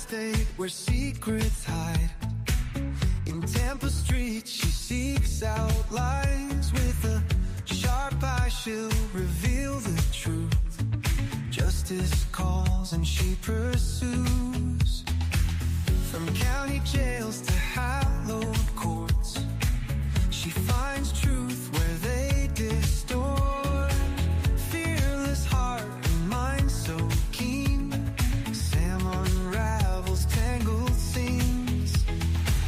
state where secrets hide. In Tampa Street, she seeks out lies. With a sharp eye, she'll reveal the truth. Justice calls and she pursues. From county jails to hallowed courts, she finds truth where they distort. Fearless heart and mind so keen, Sam unravels tangled seams.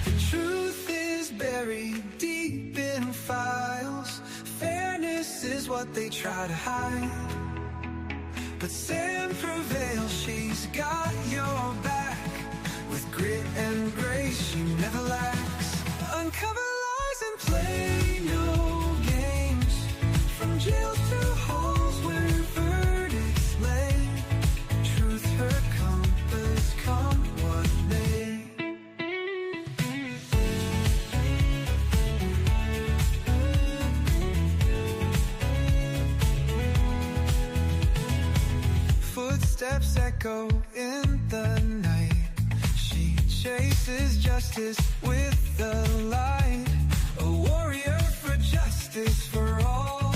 The truth is buried deep in files. Fairness is what they try to hide, but Sam prevails. She's got your back. With grit and grace, she never lacks. Uncover lies and play no games. From jails to halls where verdicts lay. Truth her compass, come what may. Footsteps echo in the night. She chases justice with the light. A warrior for justice for all.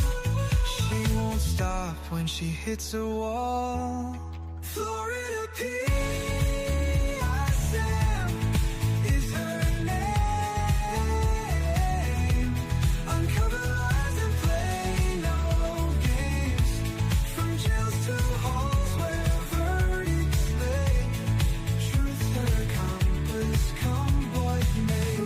She won't stop when she hits a wall. Florida Pisam is her name. Uncover lies and play no games. From jails to halls where verdicts lay. Truth her compass, come what may.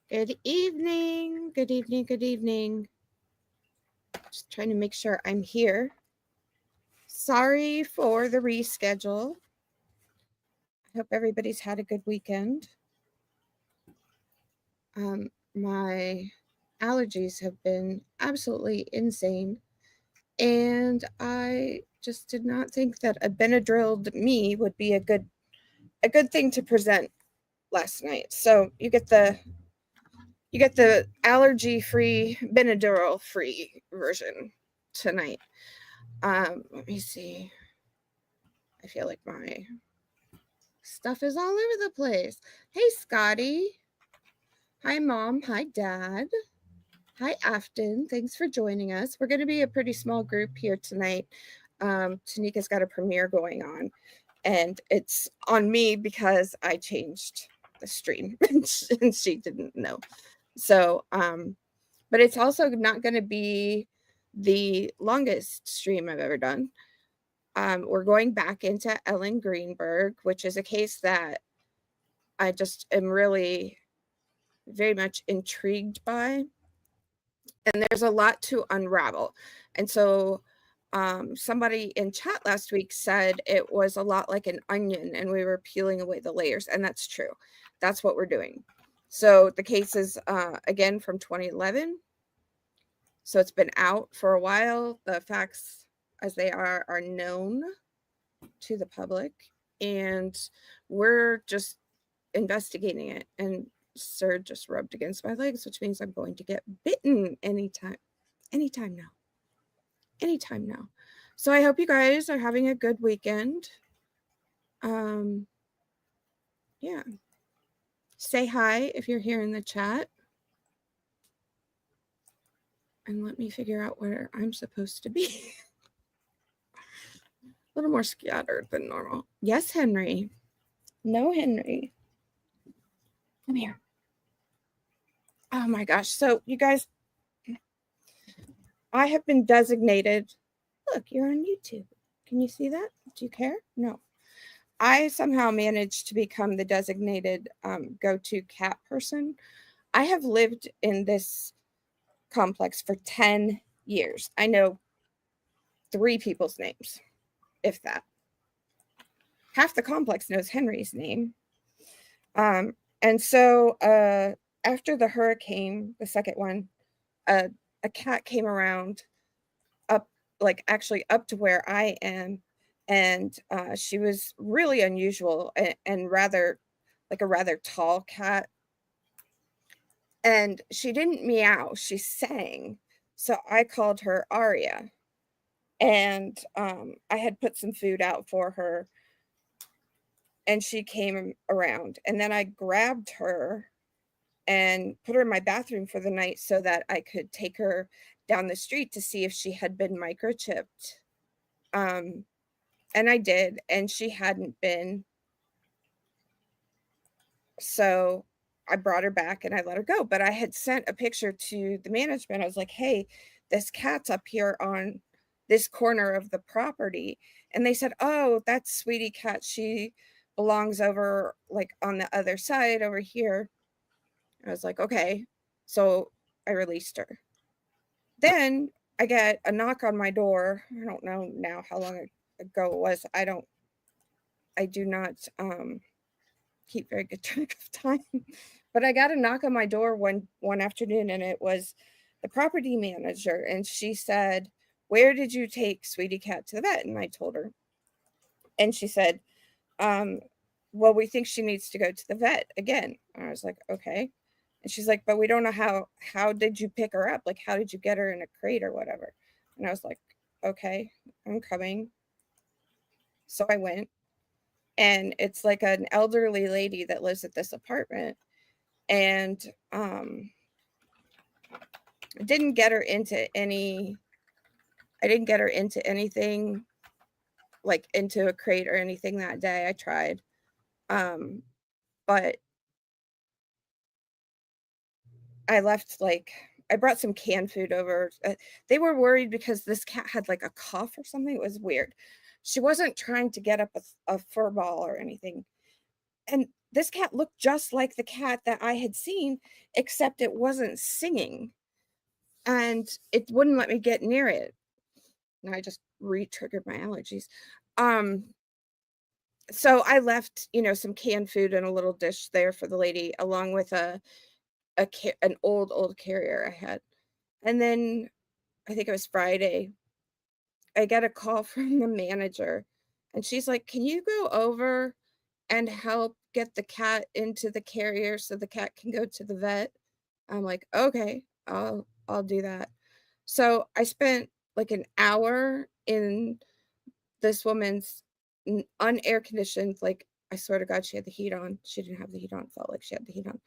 Good evening. Good evening. Good evening. Just trying to make sure I'm here. Sorry for the reschedule. I hope everybody's had a good weekend. My allergies have been absolutely insane, and I just did not think that a Benadryl me would be a good thing to present last night. So you get the allergy-free, Benadryl-free version tonight. Let me see. I feel like my stuff is all over the place. Hey, Scotty. Hi, Mom. Hi, Dad. Hi, Afton. Thanks for joining us. We're going to be a pretty small group here tonight. Tanika's got a premiere going on, and it's on me because I changed the stream, and she didn't know. So, but it's also not going to be the longest stream I've ever done. We're going back into Ellen Greenberg, which is a case that I just am really very much intrigued by. And there's a lot to unravel. And so somebody in chat last week said it was a lot like an onion and we were peeling away the layers. And that's true. That's what we're doing. So the case is, again, from 2011. So it's been out for a while. The facts as they are known to the public. And we're just investigating it. And Sir just rubbed against my legs, which means I'm going to get bitten anytime now. So I hope you guys are having a good weekend. Yeah. Say hi if you're here in the chat. And let me figure out where I'm supposed to be. A little more scattered than normal. Yes, Henry. No, Henry. Come here. Oh my gosh. So you guys, I have been designated. Look, you're on YouTube. Can you see that? Do you care? No. I somehow managed to become the designated go-to cat person. I have lived in this complex for 10 years. I know 3 people's names, if that. Half the complex knows Henry's name. And so after the hurricane, the second one, a cat came around up, like actually up to where I am. And she was really unusual and rather like a rather tall cat. And she didn't meow, she sang. So I called her Aria. And I had put some food out for her. And she came around. And then I grabbed her and put her in my bathroom for the night so that I could take her down the street to see if she had been microchipped. And I did, and she hadn't been. So I brought her back and I let her go. But I had sent a picture to the management. I was like, hey, this cat's up here on this corner of the property. And they said, oh, that's Sweetie Cat. She belongs over like on the other side over here. I was like, okay. So I released her. Then I get a knock on my door. I don't know now how long ago it was. I do not keep very good track of time. But I got a knock on my door one afternoon, and it was the property manager. And she said, where did you take Sweetie Cat to the vet? And I told her. And she said, well, we think she needs to go to the vet again. And I was like, okay. And she's like, but we don't know how did you pick her up? Like, how did you get her in a crate or whatever? And I was like, okay, I'm coming. So I went, and it's like an elderly lady that lives at this apartment. And I didn't get her into anything, like into a crate or anything that day. I tried. But I left, like, I brought some canned food over. They were worried because this cat had like a cough or something. It was weird. She wasn't trying to get up a fur ball or anything. And this cat looked just like the cat that I had seen, except it wasn't singing. And it wouldn't let me get near it. And I just re-triggered my allergies. So I left, some canned food in a little dish there for the lady, along with an old carrier I had. And then I think it was Friday, I got a call from the manager, and she's like, can you go over and help get the cat into the carrier so the cat can go to the vet? I'm like, okay, I'll do that. So I spent like an hour in this woman's unair conditioned, like, I swear to God, she had the heat on. She didn't have the heat on. Felt like she had the heat on.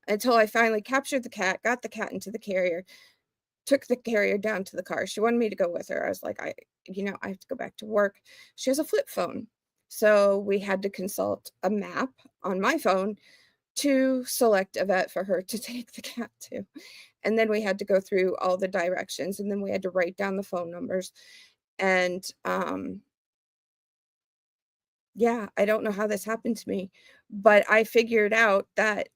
Until I finally captured the cat, got the cat into the carrier, took the carrier down to the car. She wanted me to go with her. I was like, I have to go back to work. She has a flip phone. So we had to consult a map on my phone to select a vet for her to take the cat to. And then we had to go through all the directions, and then we had to write down the phone numbers. And yeah, I don't know how this happened to me, but I figured out that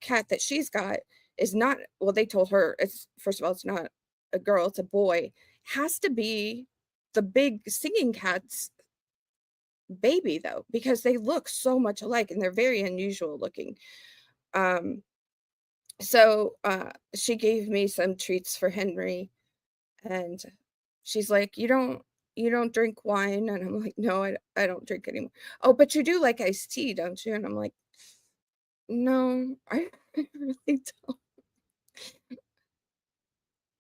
cat that she's got is not, well, they told her, it's, first of all, it's not a girl, it's a boy. Has to be the big singing cat's baby, though, because they look so much alike and they're very unusual looking. So she gave me some treats for Henry, and she's like, you don't drink wine? And I'm like, no, I don't drink anymore. Oh, but you do like iced tea, don't you? And I'm like, no, I really don't.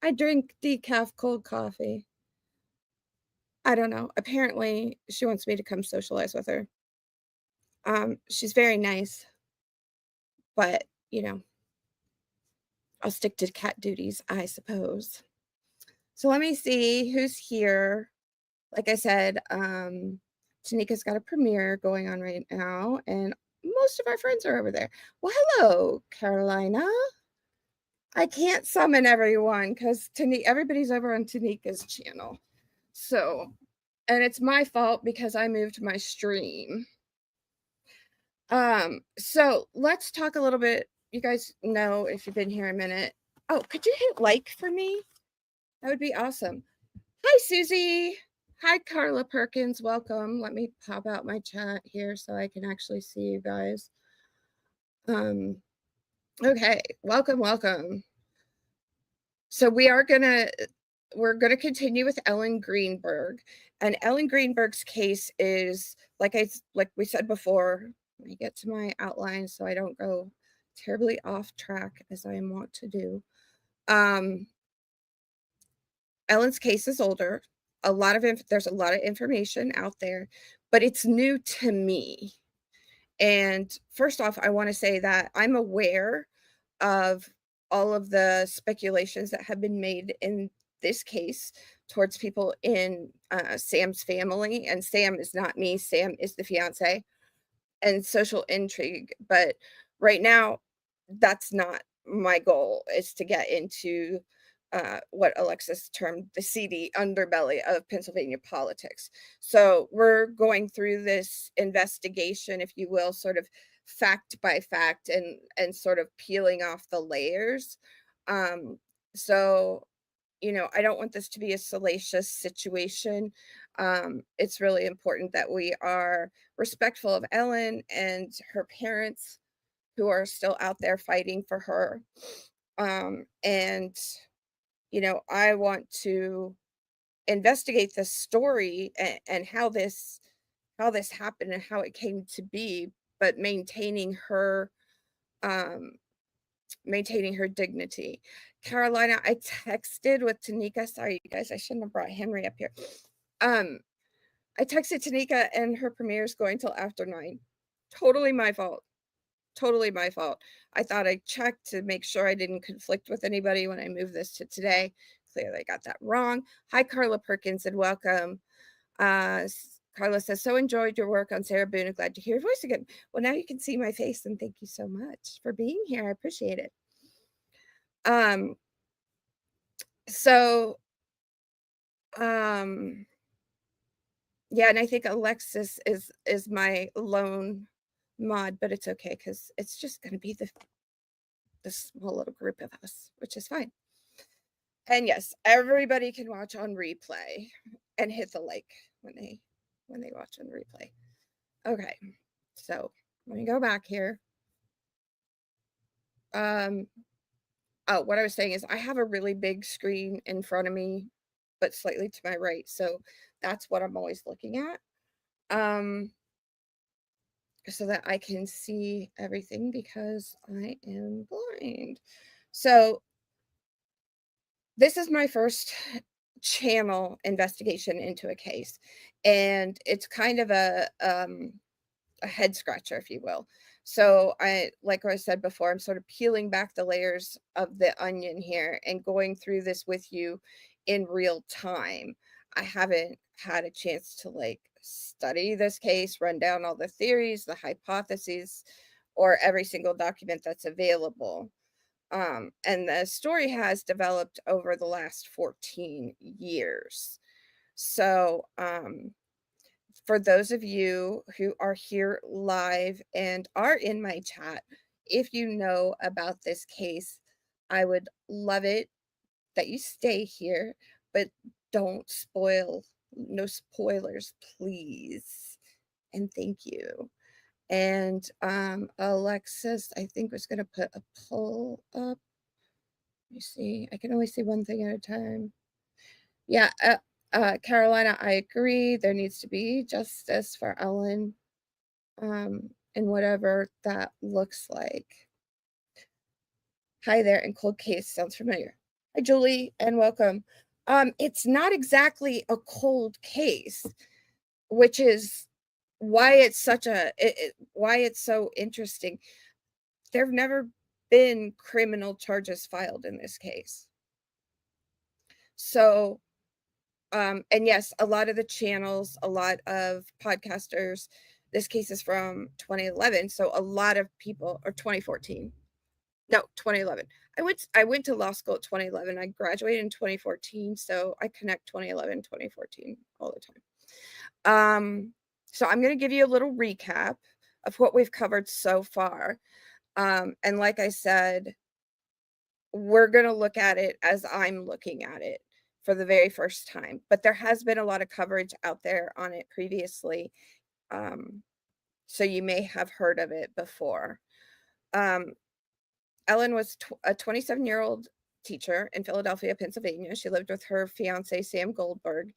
I drink decaf cold coffee. I don't know. Apparently, she wants me to come socialize with her. She's very nice, but, I'll stick to cat duties, I suppose. So let me see who's here. Like I said, Tanika's got a premiere going on right now, and most of our friends are over there. Well, hello, Carolina. I can't summon everyone because everybody's over on Tanika's channel. So, and it's my fault because I moved my stream. So let's talk a little bit. You guys know if you've been here a minute. Oh, could you hit like for me? That would be awesome. Hi, Susie. Hi, Carla Perkins. Welcome. Let me pop out my chat here so I can actually see you guys. Okay, welcome. So we're gonna continue with Ellen Greenberg, and Ellen Greenberg's case is like we said before. Let me get to my outline so I don't go terribly off track as I want to do. Ellen's case is older. There's a lot of information out there, but it's new to me. And first off, I want to say that I'm aware of all of the speculations that have been made in this case towards people in Sam's family. And Sam is not me. Sam is the fiance, and social intrigue. But right now, that's not my goal, is to get into what Alexis termed the seedy underbelly of Pennsylvania politics. So we're going through this investigation, if you will, sort of fact by fact, and sort of peeling off the layers. So, I don't want this to be a salacious situation. It's really important that we are respectful of Ellen and her parents, who are still out there fighting for her. And I want to investigate this story and how this happened and how it came to be, but maintaining her dignity. Carolina, I texted with Tanika. Sorry, you guys, I shouldn't have brought Henry up here. I texted Tanika, and her premiere is going till after 9. Totally my fault. I thought I checked to make sure I didn't conflict with anybody when I moved this to today. Clearly, I got that wrong. Hi, Carla Perkins, and welcome. Carla says, so enjoyed your work on Sarah Boone and glad to hear your voice again. Well, now you can see my face, and thank you so much for being here. I appreciate it. Yeah, and I think Alexis is my lone mod, but it's okay because it's just going to be the small little group of us, which is fine. And yes, everybody can watch on replay and hit the like when they watch on replay. Okay, so let me go back here. What I was saying is I have a really big screen in front of me, but slightly to my right, so that's what I'm always looking at, so that I can see everything because I am blind. So this is my first channel investigation into a case, and it's kind of a head scratcher, if you will. So like I said before, I'm sort of peeling back the layers of the onion here and going through this with you in real time. I haven't had a chance to study this case, run down all the theories, the hypotheses, or every single document that's available. And the story has developed over the last 14 years. So, for those of you who are here live and are in my chat, if you know about this case, I would love it that you stay here, but don't spoil. No spoilers, please. And thank you. And Alexis, I think, was going to put a poll up. Let me see. I can only see one thing at a time. Yeah, Carolina, I agree. There needs to be justice for Ellen, and whatever that looks like. Hi there, and cold case sounds familiar. Hi, Julie, and welcome. It's not exactly a cold case, which is why it's why it's so interesting. There have never been criminal charges filed in this case. So, and yes, a lot of the channels, a lot of podcasters, this case is from 2011. So a lot of people, or 2014. No, 2011. I went to law school at 2011. I graduated in 2014, so I connect 2011, 2014 all the time. So I'm going to give you a little recap of what we've covered so far. And like I said, we're going to look at it as I'm looking at it for the very first time. But there has been a lot of coverage out there on it previously. So you may have heard of it before. Ellen was a 27-year-old teacher in Philadelphia, Pennsylvania. She lived with her fiance, Sam Goldberg,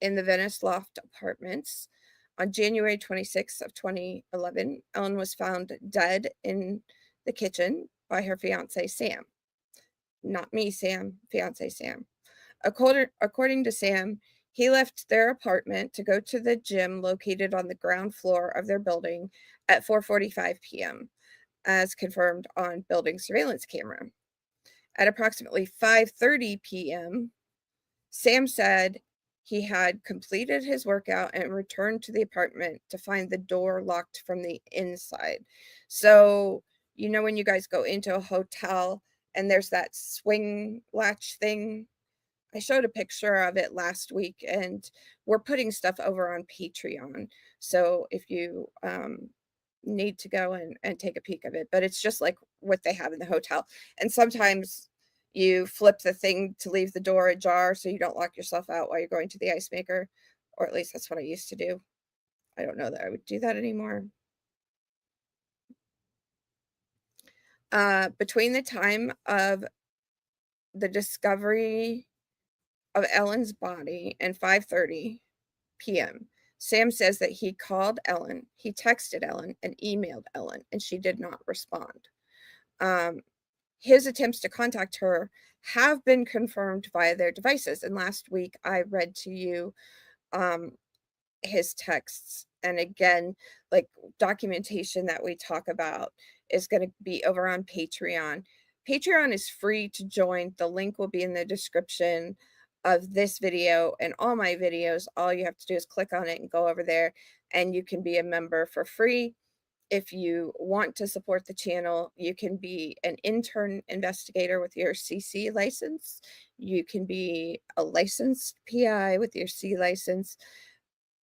in the Venice Loft Apartments. On January 26th of 2011, Ellen was found dead in the kitchen by her fiance, Sam. Not me, Sam, fiance Sam. According to Sam, he left their apartment to go to the gym located on the ground floor of their building at 4:45 p.m., as confirmed on building surveillance camera. At approximately 5:30 p.m., Sam said he had completed his workout and returned to the apartment to find the door locked from the inside. So, when you guys go into a hotel and there's that swing latch thing, I showed a picture of it last week, and we're putting stuff over on Patreon. So if you need to go and take a peek of it, but it's just like what they have in the hotel. And sometimes you flip the thing to leave the door ajar so you don't lock yourself out while you're going to the ice maker, or at least that's what I used to do. I don't know that I would do that anymore. Between the time of the discovery of Ellen's body and 5:30 p.m., Sam says that he called Ellen, he texted Ellen, and emailed Ellen, and she did not respond. His attempts to contact her have been confirmed via their devices. And last week I read to you his texts. And again, like documentation that we talk about is going to be over on Patreon. Patreon is free to join. The link will be in the description of this video and all my videos. All you have to do is click on it and go over there, and you can be a member for free. If you want to support the channel, you can be an intern investigator with your CC license. You can be a licensed PI with your C license,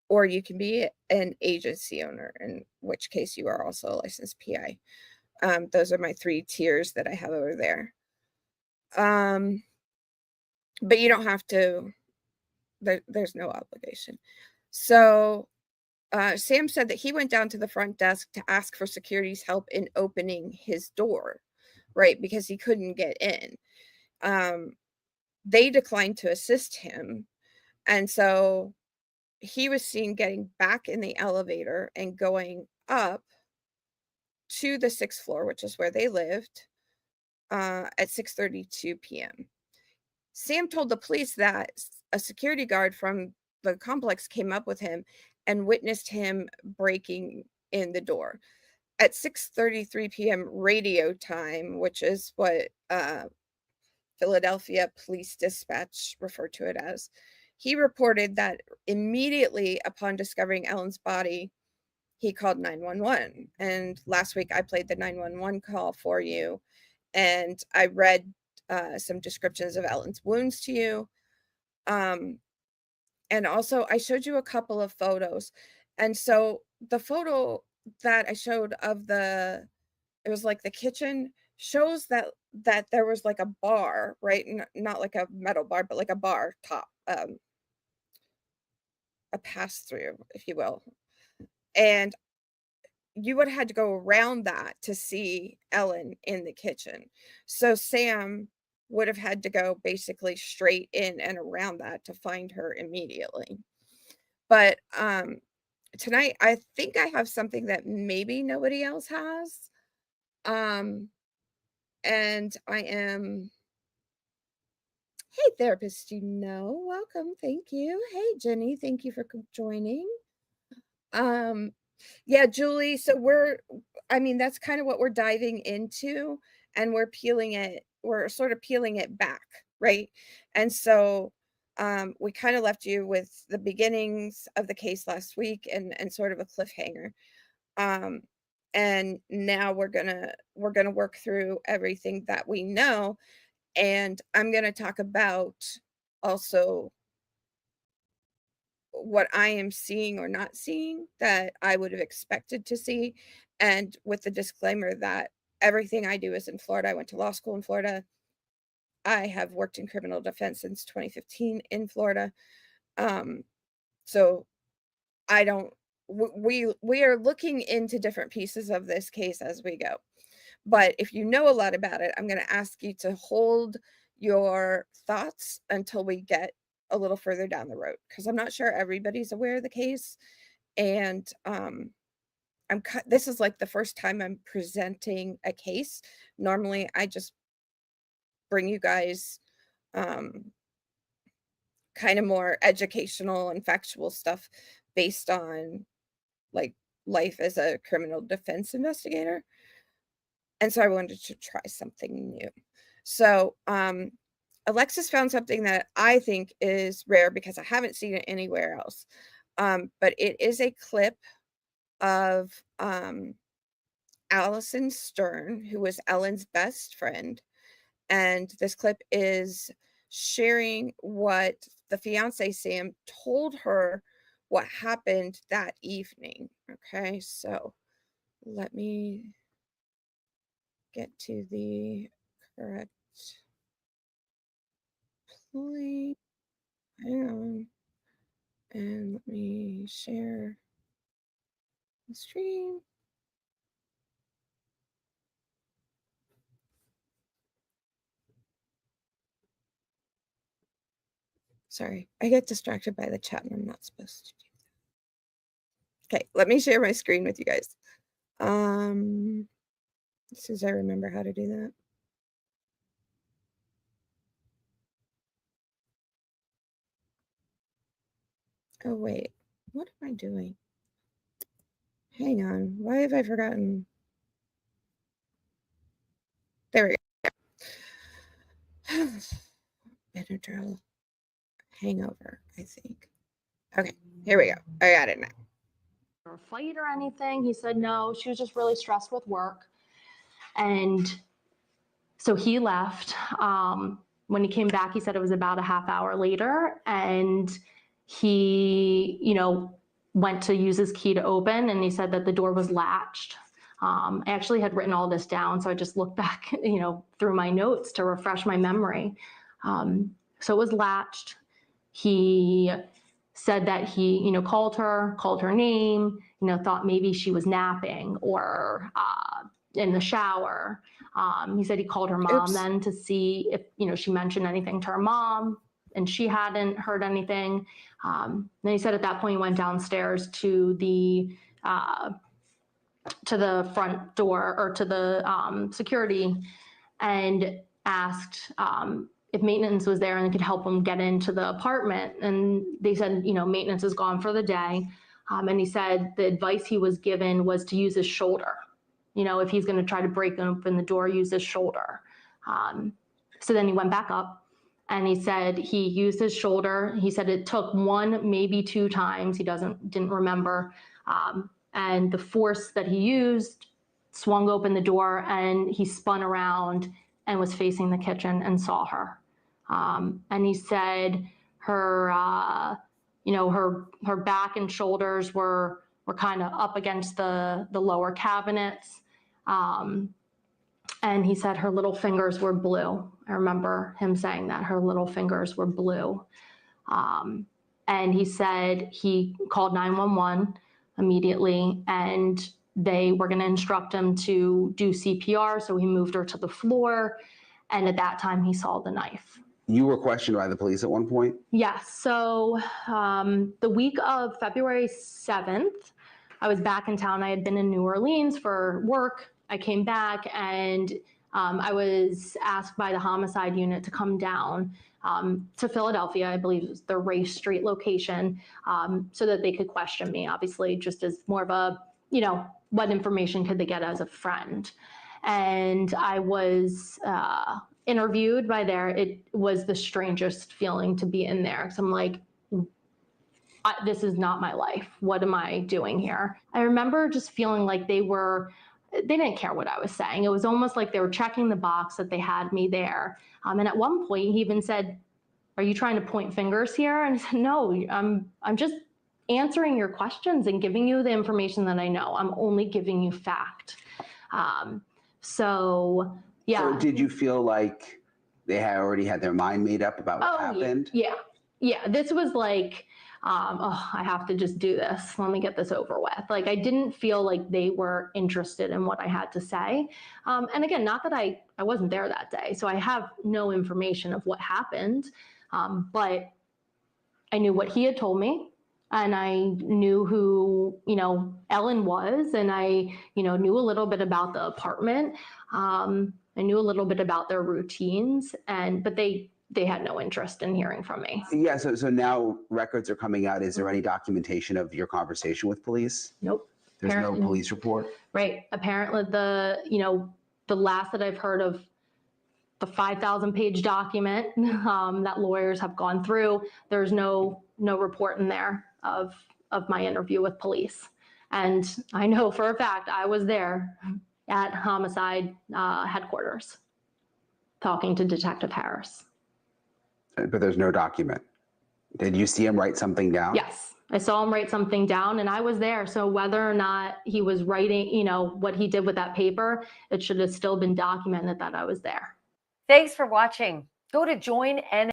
or you can be an agency owner, in which case you are also a licensed PI. Those are my 3 tiers that I have over there. But you don't have to, there's no obligation. So Sam said that he went down to the front desk to ask for security's help in opening his door, right? Because he couldn't get in. They declined to assist him. And so he was seen getting back in the elevator and going up to the 6th floor, which is where they lived, at 6:32 p.m. Sam told the police that a security guard from the complex came up with him and witnessed him breaking in the door. At 6:33 p.m. radio time, which is what Philadelphia Police Dispatch referred to it as, he reported that immediately upon discovering Ellen's body, he called 911. And last week I played the 911 call for you, and I read some descriptions of Ellen's wounds to you. And also I showed you a couple of photos. And so the photo that I showed of it was like the kitchen, shows that there was like a bar, right? Not like a metal bar, but like a bar top, a pass through, if you will. And you would have had to go around that to see Ellen in the kitchen. So Sam would have had to go basically straight in and around that to find her immediately. But tonight I think I have something that maybe nobody else has. And I am, hey therapist, welcome, thank you. Hey Jenny, thank you for joining. Yeah, Julie, so that's kind of what we're diving into, and we're sort of peeling it back, right? And so we kind of left you with the beginnings of the case last week and sort of a cliffhanger. And now we're gonna work through everything that we know, and I'm gonna talk about also what I am seeing or not seeing that I would have expected to see, and with the disclaimer that everything I do is in Florida. I went to law school in Florida. I have worked in criminal defense since 2015 in Florida. So I don't we are looking into different pieces of this case as we go. But if you know a lot about it, I'm going to ask you to hold your thoughts until we get a little further down the road, because I'm not sure everybody's aware of the case. And this is like the first time I'm presenting a case. Normally, I just bring you guys kind of more educational and factual stuff based on like life as a criminal defense investigator. And so I wanted to try something new. So Alexis found something that I think is rare because I haven't seen it anywhere else. But it is a clip of Alyson Stern, who was Ellen's best friend. And this clip is sharing what the fiance, Sam, told her what happened that evening. Okay, so let me get to the correct point. Hang on. And let me share the stream. Sorry, I get distracted by the chat and I'm not supposed to do that. Okay, let me share my screen with you guys. As soon as I remember how to do that. Oh, wait. What am I doing? Hang on. Why have I forgotten? There we go. Benadryl hangover, I think. Okay, here we go. I got it now. Or a fight or anything. He said no, she was just really stressed with work. And so he left. When he came back, he said it was about a half hour later, and he, went to use his key to open, and he said that the door was latched. I actually had written all this down, so I just looked back, through my notes to refresh my memory. So it was latched. He said that he, called her name, thought maybe she was napping or in the shower. He said he called her mom then to see if, she mentioned anything to her mom, and she hadn't heard anything. Then he said at that point he went downstairs to the front door, or to the security, and asked if maintenance was there and could help him get into the apartment. And they said, maintenance is gone for the day. And he said the advice he was given was to use his shoulder. If he's going to try to break open the door, use his shoulder. So then he went back up, and he said he used his shoulder. He said it took one, maybe two times. He didn't remember. And the force that he used swung open the door, and he spun around and was facing the kitchen and saw her. And he said her, her back and shoulders were kind of up against the lower cabinets. And he said her little fingers were blue. I remember him saying that her little fingers were blue. And he said he called 911 immediately, and they were going to instruct him to do CPR. So he moved her to the floor. And at that time, he saw the knife. You were questioned by the police at one point? Yes. So the week of February 7th, I was back in town. I had been in New Orleans for work. I came back, and I was asked by the homicide unit to come down to Philadelphia. I believe it was the Race Street location, so that they could question me, obviously, just as more of a, what information could they get as a friend. And I was interviewed by there. It was the strangest feeling to be in there. So I'm like, this is not my life. What am I doing here? I remember just feeling like they didn't care what I was saying. It was almost like they were checking the box that they had me there. And at one point he even said, "Are you trying to point fingers here?" And I said, "No, I'm just answering your questions and giving you the information that I know. I'm only giving you fact." So yeah. So did you feel like they had already had their mind made up about what happened? Yeah. This was like, I have to just do this. Let me get this over with. Like, I didn't feel like they were interested in what I had to say. And again, not that I wasn't there that day, so I have no information of what happened. But I knew what he had told me, and I knew who, Ellen was, and I, knew a little bit about the apartment. I knew a little bit about their routines, but they had no interest in hearing from me. Yeah, so now records are coming out. Is there any documentation of your conversation with police? Nope. There's no police report? Right. Apparently the last that I've heard of the 5,000-page document that lawyers have gone through, there's no report in there of my interview with police. And I know for a fact I was there at homicide headquarters talking to Detective Harris. But there's no document. Did you see him write something down? Yes, I saw him write something down, and I was there. So whether or not he was writing, what he did with that paper, it should have still been documented that I was there. Thanks for watching. Go to join and.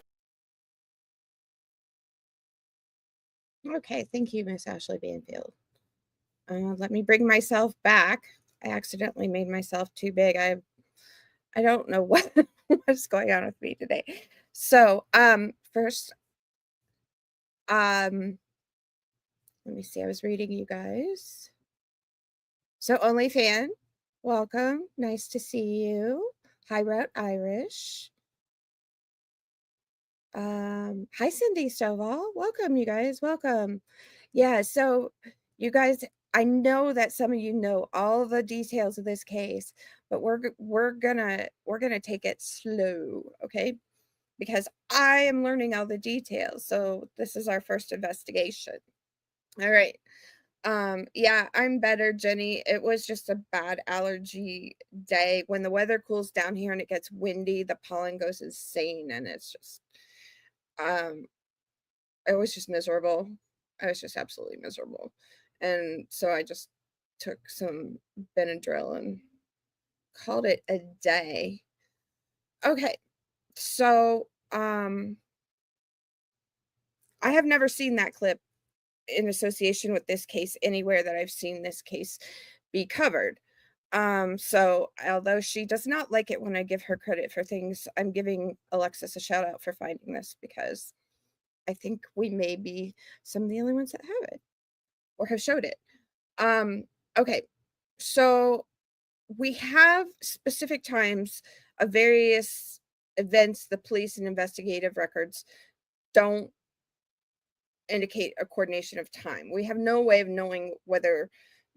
Okay, thank you, Miss Ashley Banfield. Let me bring myself back. I accidentally made myself too big. I don't know what's going on with me today. So, first, let me see. I was reading you guys. So, OnlyFan, welcome. Nice to see you. Hi, Route Irish. Hi, Cindy Stovall. Welcome, you guys. Welcome. Yeah, so you guys, I know that some of you know all the details of this case, but we're gonna take it slow, okay? Because I am learning all the details. So this is our first investigation. All right. Yeah, I'm better, Jenny. It was just a bad allergy day. When the weather cools down here and it gets windy, the pollen goes insane, and it's just it was just miserable. I was just absolutely miserable. And so I just took some Benadryl and called it a day. Okay. So, I have never seen that clip in association with this case anywhere that I've seen this case be covered. So although she does not like it when I give her credit for things, I'm giving Alexis a shout out for finding this, because I think we may be some of the only ones that have it or have showed it. Okay. So we have specific times of various events the police and investigative records don't indicate a coordination of time. We have no way of knowing whether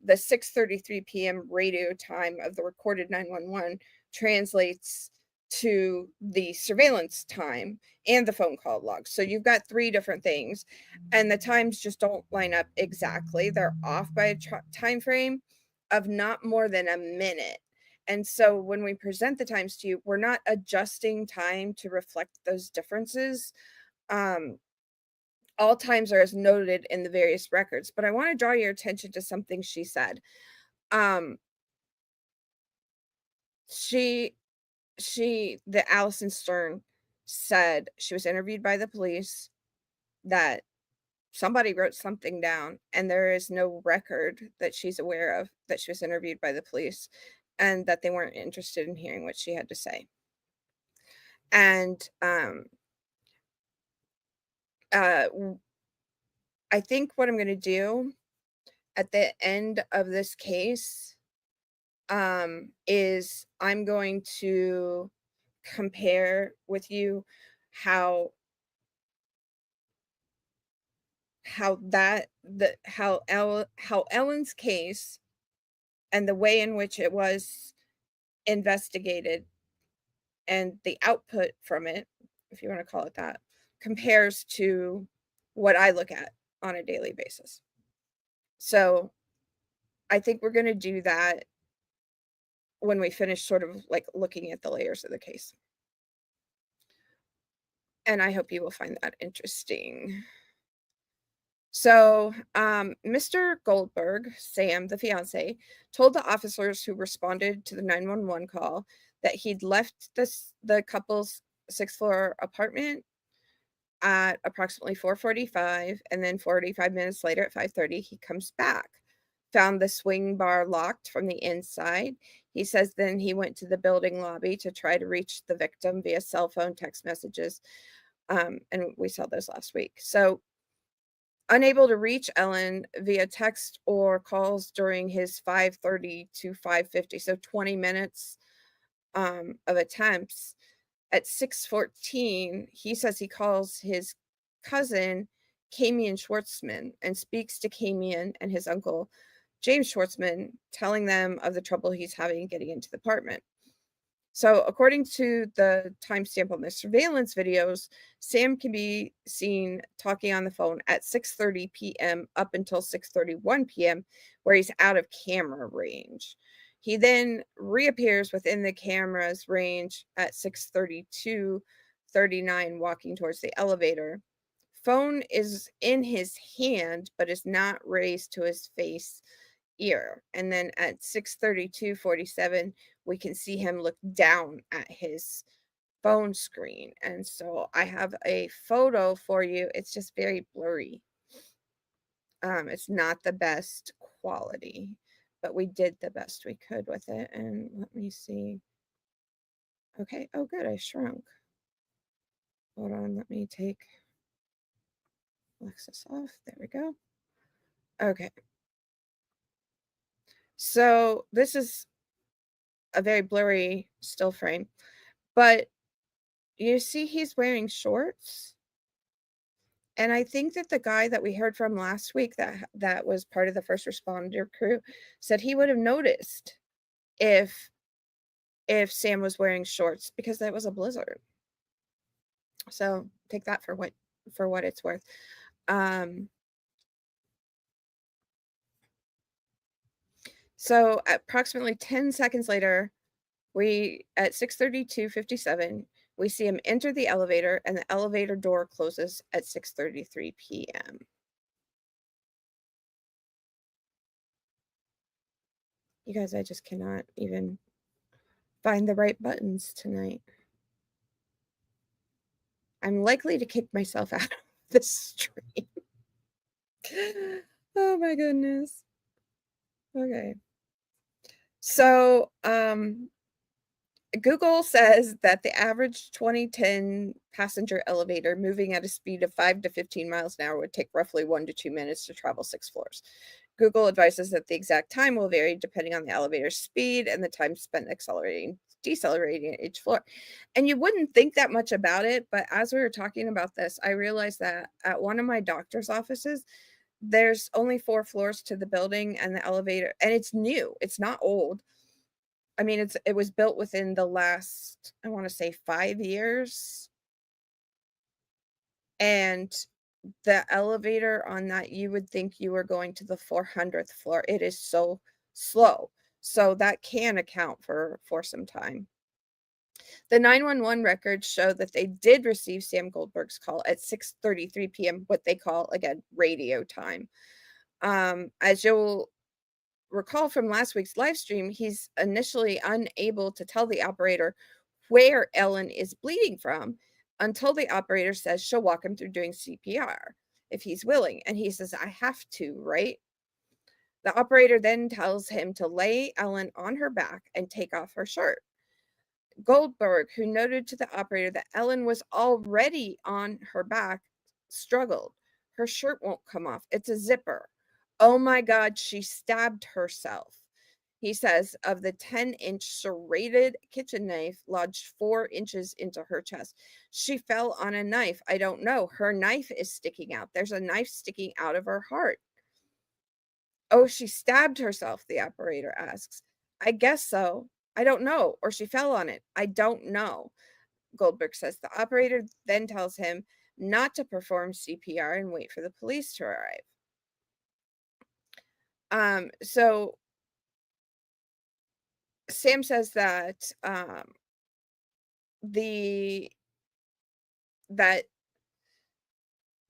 the 6:33 p.m. radio time of the recorded 911 translates to the surveillance time and the phone call log. So you've got three different things, and the times just don't line up exactly. They're off by a time frame of not more than a minute. And so when we present the times to you, we're not adjusting time to reflect those differences. All times are as noted in the various records, but I want to draw your attention to something she said. The Alyson Stern said she was interviewed by the police, that somebody wrote something down, and there is no record that she's aware of that she was interviewed by the police, and that they weren't interested in hearing what she had to say. And I think what I'm going to do at the end of this case is I'm going to compare with you how Ellen's case and the way in which it was investigated and the output from it, if you want to call it that, compares to what I look at on a daily basis. So I think we're going to do that when we finish sort of like looking at the layers of the case. And I hope you will find that interesting. So, Mr. Goldberg, Sam, the fiance, told the officers who responded to the 911 call that he'd left the couple's 6th floor apartment at approximately 4:45, and then 45 minutes later at 5:30, he comes back, found the swing bar locked from the inside. He says then he went to the building lobby to try to reach the victim via cell phone, text messages, and we saw those last week. So, unable to reach Ellen via text or calls during his 5:30 to 5:50, so 20 minutes of attempts. At 6:14, he says he calls his cousin, Kamian Schwartzman, and speaks to Kamian and his uncle, James Schwartzman, telling them of the trouble he's having getting into the apartment. So according to the timestamp on the surveillance videos, Sam can be seen talking on the phone at 6:30 p.m. up until 6:31 p.m., where he's out of camera range. He then reappears within the camera's range at 6:32:39, walking towards the elevator. Phone is in his hand, but is not raised to his face ear. And then at 6:32:47, we can see him look down at his phone screen. And so I have a photo for you. It's just very blurry. It's not the best quality, but we did the best we could with it. And let me see. Okay. Oh, good. I shrunk. Hold on. Let me take Alexis off. There we go. Okay. So this is a very blurry still frame, but you see he's wearing shorts. And I think that the guy that we heard from last week that was part of the first responder crew said he would have noticed if Sam was wearing shorts because that was a blizzard. So take that for what it's worth. So approximately 10 seconds later, at 6:32:57, we see him enter the elevator, and the elevator door closes at 6:33 p.m. You guys, I just cannot even find the right buttons tonight. I'm likely to kick myself out of this stream. Oh my goodness. Okay. So, Google says that the average 2010 passenger elevator moving at a speed of 5 to 15 miles an hour would take roughly 1 to 2 minutes to travel 6 floors. Google advises that the exact time will vary depending on the elevator's speed and the time spent decelerating at each floor. And you wouldn't think that much about it, but as we were talking about this, I realized that at one of my doctor's offices, there's only 4 floors to the building, and the elevator, and it's new. It's not old. I mean, it was built within the last, I want to say 5 years. And the elevator on that, you would think you were going to the 400th floor. It is so slow. So that can account for some time. The 911 records show that they did receive Sam Goldberg's call at 6:33 p.m., what they call, again, radio time. As you'll recall from last week's live stream, he's initially unable to tell the operator where Ellen is bleeding from until the operator says she'll walk him through doing CPR if he's willing. And he says, I have to, right? The operator then tells him to lay Ellen on her back and take off her shirt. Goldberg, who noted to the operator that Ellen was already on her back, struggled. Her shirt won't come off. It's a zipper. Oh my God, she stabbed herself. He says of the 10-inch serrated kitchen knife lodged 4 inches into her chest. She fell on a knife. I don't know. Her knife is sticking out. There's a knife sticking out of her heart. Oh, she stabbed herself, the operator asks. I guess so. I don't know. Or she fell on it. I don't know. Goldberg says. The operator then tells him not to perform CPR and wait for the police to arrive. So Sam says that that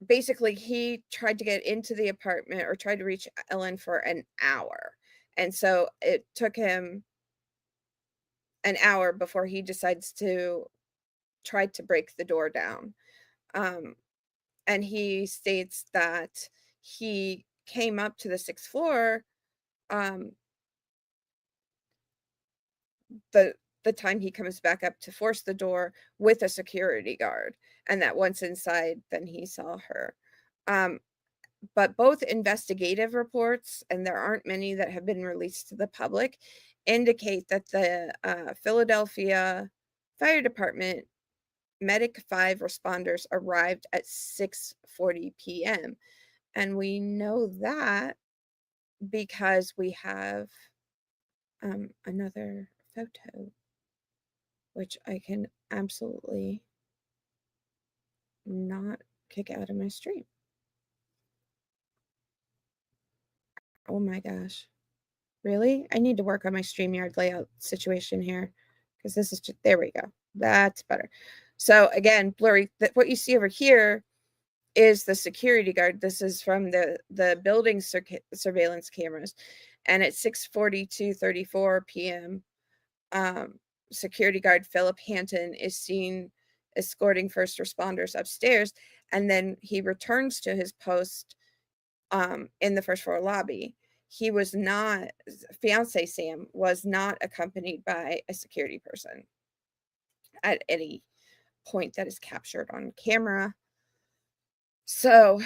basically he tried to get into the apartment or tried to reach Ellen for an hour. And so it took him an hour before he decides to try to break the door down. And he states that he came up to the 6th floor the time he comes back up to force the door with a security guard, and that once inside, then he saw her. But both investigative reports, and there aren't many that have been released to the public, indicate that the Philadelphia Fire Department Medic 5 responders arrived at 6:40 p.m. And we know that because we have another photo, which I can absolutely not kick out of my stream. Oh my gosh. Really? I need to work on my StreamYard layout situation here, because this is just, there we go. That's better. So again, blurry. What you see over here is the security guard. This is from the building surveillance cameras. And at 6:42:34 p.m., security guard Philip Hanton is seen escorting first responders upstairs, and then he returns to his post in the first floor lobby. He was not, fiance Sam was not accompanied by a security person at any point that is captured on camera. So,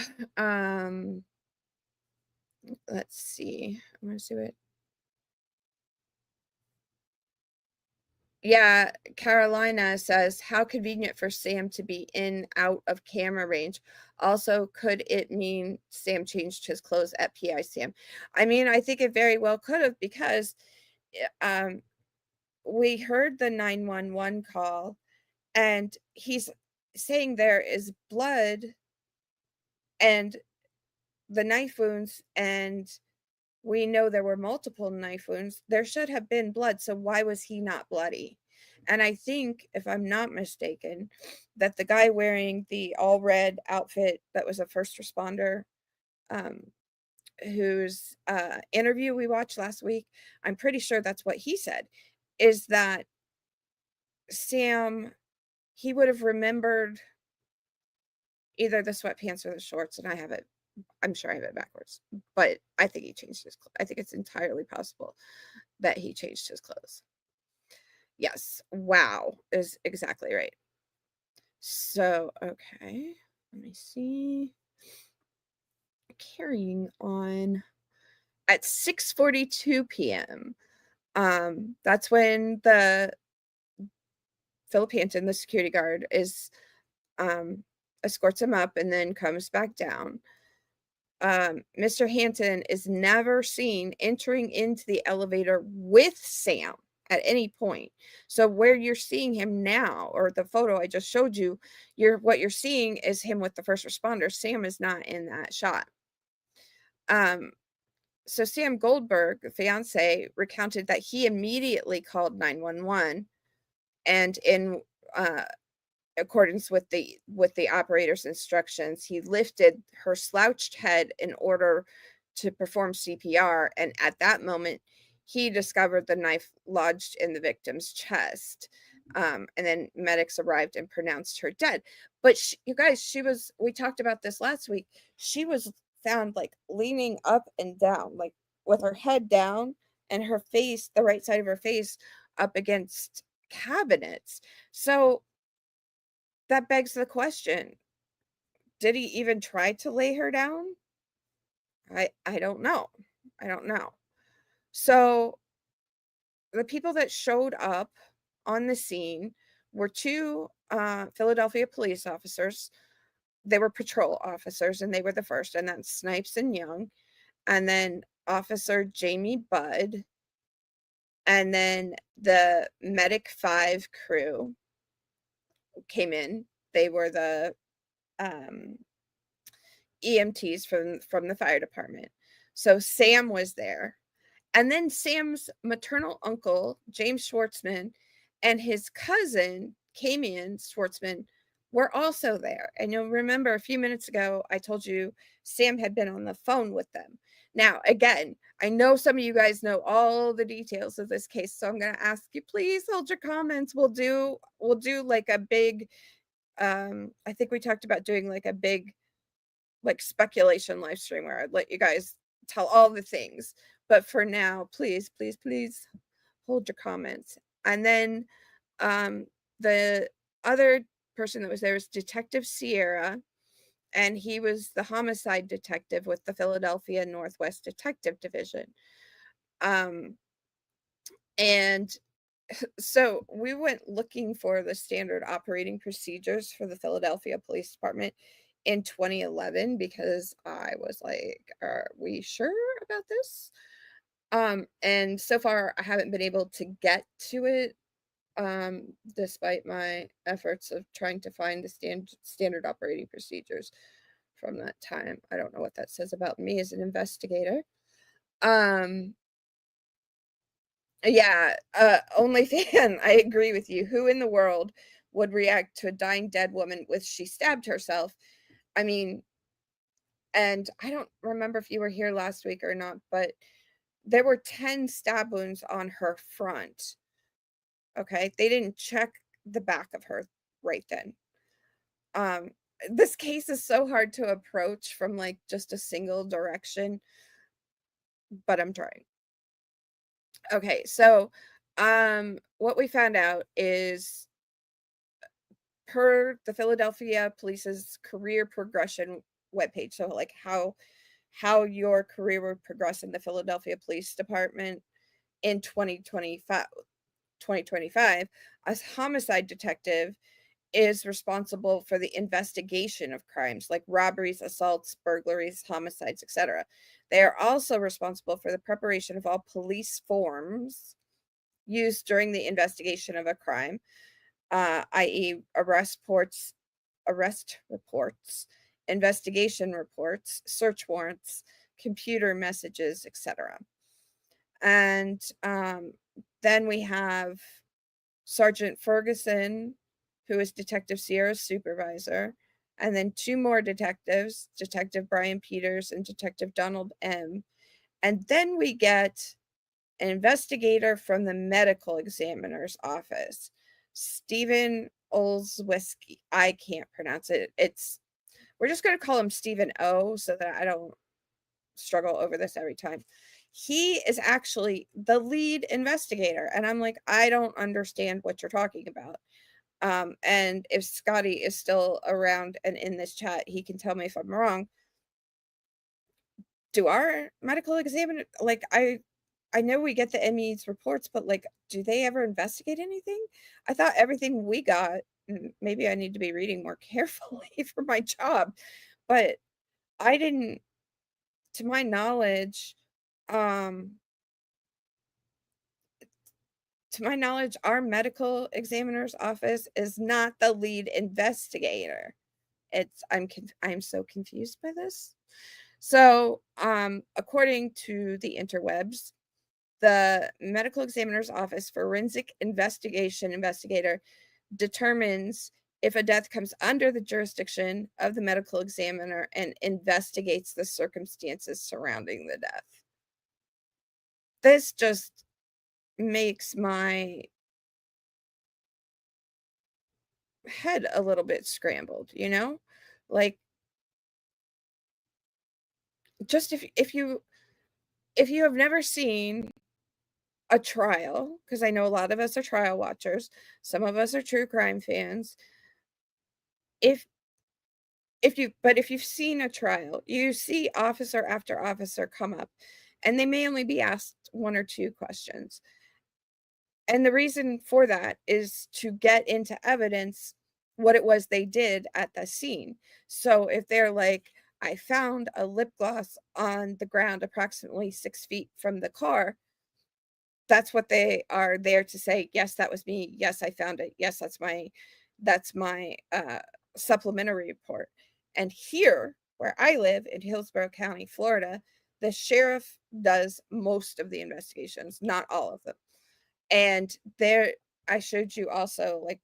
let's see. I want to see what. Yeah, Carolina says, how convenient for Sam to be in out of camera range. Also, could it mean Sam changed his clothes at PI Sam? I mean, I think it very well could have, because we heard the 911 call, and he's saying there is blood and the knife wounds, and we know there were multiple knife wounds. There should have been blood. So why was he not bloody? And I think, if I'm not mistaken, that the guy wearing the all red outfit that was a first responder, whose interview we watched last week, I'm pretty sure that's what he said, is that Sam, he would have remembered either the sweatpants or the shorts, and I'm sure I have it backwards, but I think he changed his clothes. I think it's entirely possible that he changed his clothes. Yes. Wow is exactly right. So, okay. Let me see. Carrying on. At 6:42 p.m., that's when the Philip Hanton, the security guard, escorts him up and then comes back down. Mr. Hanton is never seen entering into the elevator with Sam at any point. So where you're seeing him now, or the photo I just showed you, what you're seeing is him with the first responder. Sam is not in that shot. So Sam Goldberg, the fiance, recounted that he immediately called 911, and in accordance with the operator's instructions, he lifted her slouched head in order to perform CPR, and at that moment he discovered the knife lodged in the victim's chest. And then medics arrived and pronounced her dead. But you guys, we talked about this last week, she was found like leaning up and down, like with her head down and her face, the right side of her face, up against cabinets. So that begs the question, did he even try to lay her down? I don't know. I don't know. So the people that showed up on the scene were two Philadelphia police officers. They were patrol officers, and they were the first, and that's Snipes and Young, and then Officer Jamie Budd, and then the Medic 5 crew came in. They were the EMTs from the fire department. So Sam was there. And then Sam's maternal uncle, James Schwartzman, and his cousin came in, Schwartzman, were also there. And you'll remember a few minutes ago, I told you Sam had been on the phone with them. Now, again, I know some of you guys know all the details of this case, so I'm going to ask you, please hold your comments. We'll do like a big, I think we talked about doing like a big, like speculation live stream where I'd let you guys tell all the things. But for now, please, please, please hold your comments. And then the other person that was there was Detective Sierra, and he was the homicide detective with the Philadelphia Northwest Detective Division. And so we went looking for the standard operating procedures for the Philadelphia Police Department in 2011 because I was like, are we sure about this? And so far I haven't been able to get to it, despite my efforts of trying to find the standard operating procedures from that time. I don't know what that says about me as an investigator. Yeah, OnlyFan, I agree with you. Who in the world would react to a dying dead woman with she stabbed herself? I mean, and I don't remember if you were here last week or not, but there were 10 stab wounds on her front. Okay, they didn't check the back of her right then. This case is so hard to approach from like just a single direction, but I'm trying. Okay, so what we found out is per the Philadelphia Police's career progression webpage, so like how your career would progress in the Philadelphia Police Department in 2025, as homicide detective is responsible for the investigation of crimes like robberies, assaults, burglaries, homicides, etc. They are also responsible for the preparation of all police forms used during the investigation of a crime, i.e. arrest reports, investigation reports, search warrants, computer messages, etc. And then we have Sergeant Ferguson, who is Detective Sierra's supervisor, and then two more detectives, Detective Brian Peters and Detective Donald M. And then we get an investigator from the medical examiner's office, Stephen Olszewski. I can't pronounce it. We're just going to call him Stephen O so that I don't struggle over this every time. He is actually the lead investigator. And I'm like, I don't understand what you're talking about. And if Scotty is still around and in this chat, he can tell me if I'm wrong. Do our medical examiner, like, I know we get the ME's reports, but like, do they ever investigate anything? I thought everything we got, maybe I need to be reading more carefully for my job, but I didn't, to my knowledge, our medical examiner's office is not the lead investigator. I'm so confused by this. So, according to the interwebs, the medical examiner's office forensic investigation investigator determines if a death comes under the jurisdiction of the medical examiner and investigates the circumstances surrounding the death. This just makes my head a little bit scrambled, you know? Like, just if you have never seen a trial, because I know a lot of us are trial watchers, some of us are true crime fans. If you've seen a trial, you see officer after officer come up, and they may only be asked one or two questions. And the reason for that is to get into evidence what it was they did at the scene. So if they're like, I found a lip gloss on the ground approximately 6 feet from the car, that's what they are there to say. Yes, that was me. Yes, I found it. Yes, that's my supplementary report. And here, where I live in Hillsborough County, Florida, the sheriff does most of the investigations, not all of them. And there, I showed you also like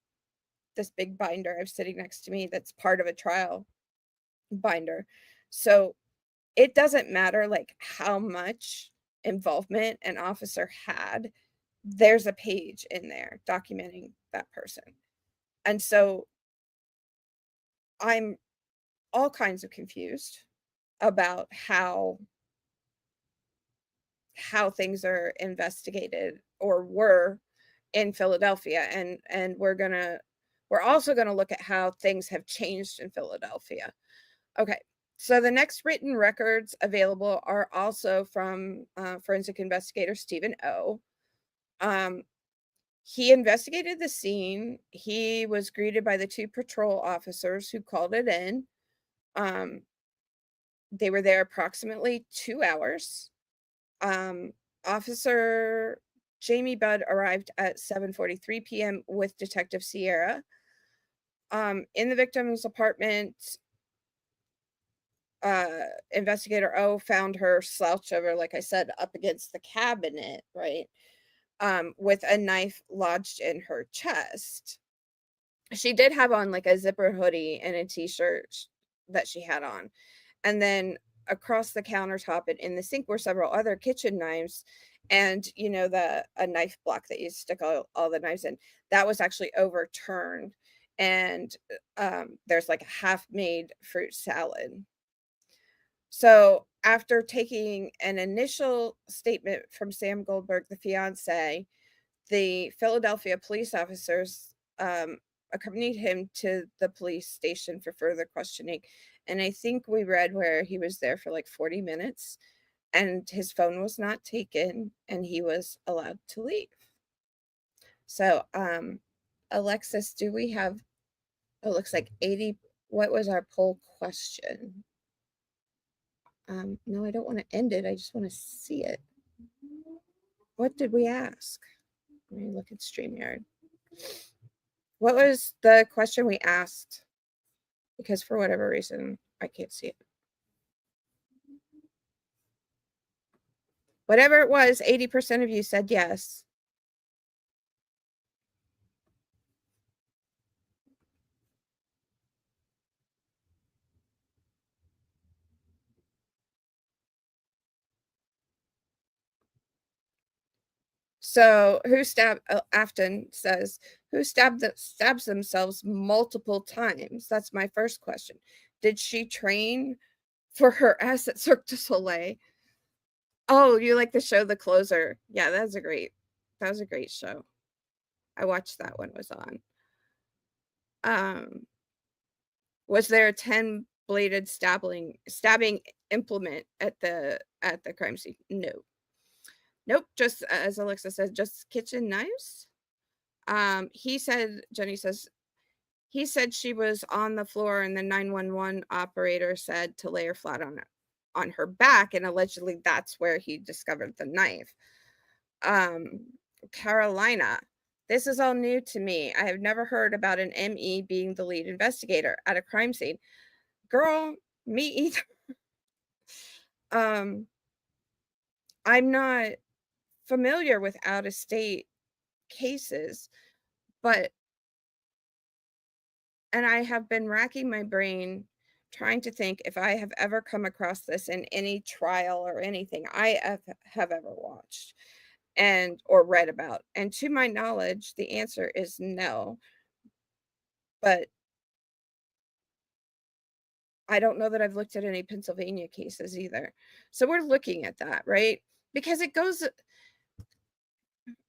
this big binder I have sitting next to me that's part of a trial binder. So it doesn't matter like how much involvement an officer had, there's a page in there documenting that person. And so I'm all kinds of confused about how things are investigated or were in Philadelphia, and we're also going to look at how things have changed in Philadelphia. Okay, so the next written records available are also from forensic investigator Stephen O. He investigated the scene. He was greeted by the 2 patrol officers who called it in. They were there approximately 2 hours. Officer Jamie Budd arrived at 7:43 p.m. with Detective Sierra. In the victim's apartment, Investigator O found her slouched over, like I said, up against the cabinet, right? With a knife lodged in her chest. She did have on like a zipper hoodie and a t-shirt that she had on. And then across the countertop and in the sink were several other kitchen knives. And, you know, a knife block that you stick all the knives in, that was actually overturned. And there's like a half-made fruit salad. So after taking an initial statement from Sam Goldberg, the fiance, the Philadelphia police officers accompanied him to the police station for further questioning. And I think we read where he was there for like 40 minutes and his phone was not taken and he was allowed to leave. So, Alexis, do we have, it looks like 80, what was our poll question? No, I don't want to end it. I just want to see it. What did we ask? Let me look at StreamYard. What was the question we asked? Because for whatever reason, I can't see it. Whatever it was, 80% of you said yes. So who stabbed, Afton says, who stabs themselves multiple times? That's my first question. Did she train for her ass at Cirque du Soleil? Oh, you like the show The Closer? Yeah, that was a great show. I watched that when it was on. Was there a 10-bladed stabbing implement at the crime scene? No. Nope, just as Alexa said, just kitchen knives. Jenny says, he said she was on the floor and the 911 operator said to lay her flat on her back, and allegedly that's where he discovered the knife. Carolina, this is all new to me. I have never heard about an ME being the lead investigator at a crime scene. Girl, me either. I'm not familiar with out-of-state cases, and I have been racking my brain trying to think if I have ever come across this in any trial or anything I have ever watched or read about. And to my knowledge, the answer is no. But I don't know that I've looked at any Pennsylvania cases either. So we're looking at that, right? Because it goes,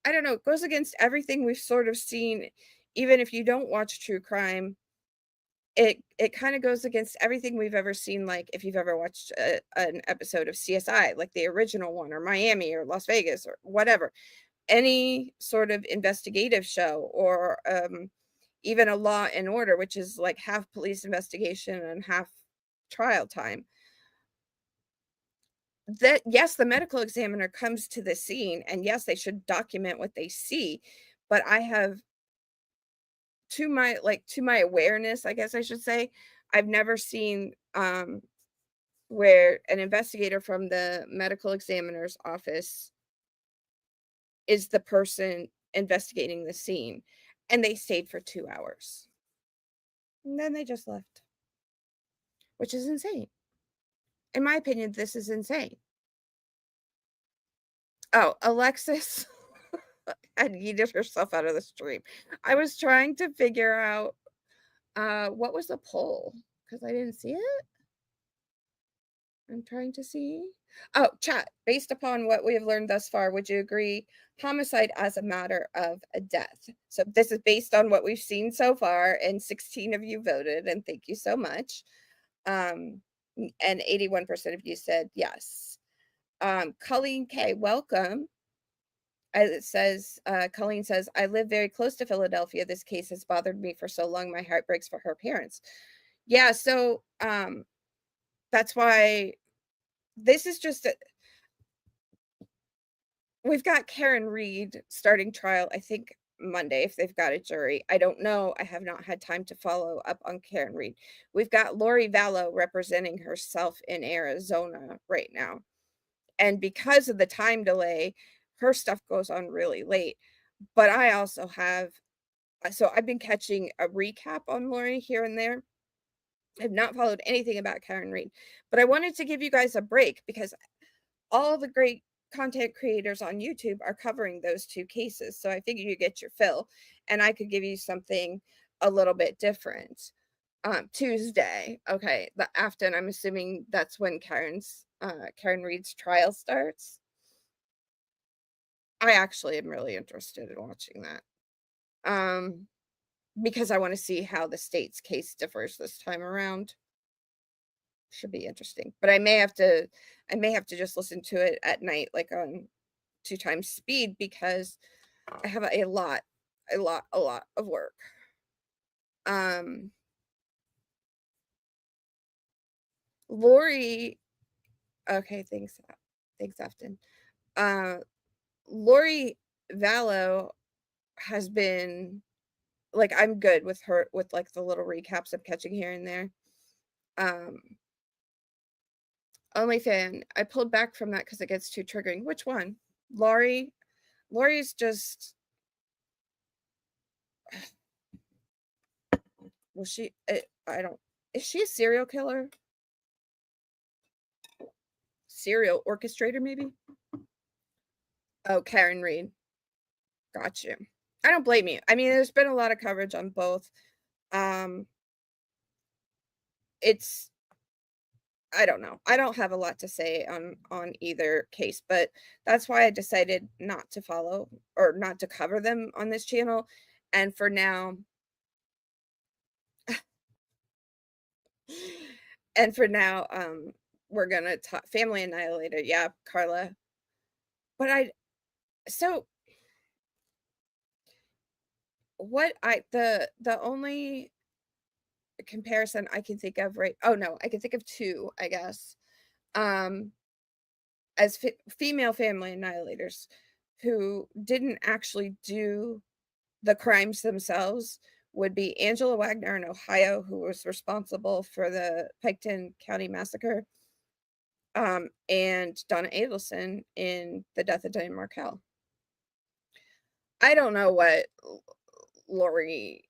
I don't know, it goes against everything we've sort of seen. Even if you don't watch true crime, it kind of goes against everything we've ever seen. Like if you've ever watched an episode of CSI, like the original one, or Miami or Las Vegas or whatever, any sort of investigative show, or even a Law and Order, which is like half police investigation and half trial time. That, yes, the medical examiner comes to the scene and yes, they should document what they see, but I have, to my awareness, I guess I should say, I've never seen where an investigator from the medical examiner's office is the person investigating the scene, and they stayed for 2 hours. And then they just left, which is insane. In my opinion, this is insane. Oh, Alexis had yeeted herself out of the stream. I was trying to figure out what was the poll, because I didn't see it. I'm trying to see. Oh, chat. Based upon what we have learned thus far, would you agree homicide as a matter of a death? So this is based on what we've seen so far, and 16 of you voted, and thank you so much. And 81% of you said yes. Colleen K, welcome. It says, Colleen says, I live very close to Philadelphia. This case has bothered me for so long. My heart breaks for her parents. Yeah, so that's why this is just we've got Karen Reed starting trial, I think Monday, if they've got a jury. I don't know. I have not had time to follow up on Karen Reed. We've got Lori Vallow representing herself in Arizona right now. And because of the time delay, her stuff goes on really late. But I also have, so I've been catching a recap on Lori here and there. I've not followed anything about Karen Reed, but I wanted to give you guys a break because all the great content creators on YouTube are covering those two cases. So I figured you get your fill, and I could give you something a little bit different. Tuesday, okay, the Afton, I'm assuming that's when Karen Reed's trial starts. I actually am really interested in watching that. Because I want to see how the state's case differs this time around. Should be interesting. But I may have to just listen to it at night, like on 2 times speed, because I have a lot of work. Lori, okay, thanks Afton. Lori Vallow has been, like, I'm good with her with like the little recaps I'm catching here and there. OnlyFan, I pulled back from that because it gets too triggering. Which one? Lori's just, well, I don't, is she a serial killer? Serial orchestrator, maybe? Oh, Karen Reed. Got you. I don't blame you. I mean, there's been a lot of coverage on both. It's, I don't know. I don't have a lot to say on either case, but that's why I decided not to follow or not to cover them on this channel. And for now, we're gonna talk Family Annihilator. Yeah, Carla. But so what the only comparison I can think of, right? Oh no, I can think of 2, I guess. As female Family Annihilators who didn't actually do the crimes themselves would be Angela Wagner in Ohio, who was responsible for the Piketon County Massacre, and Donna Adelson in the death of Diane Markell. I don't know what Lori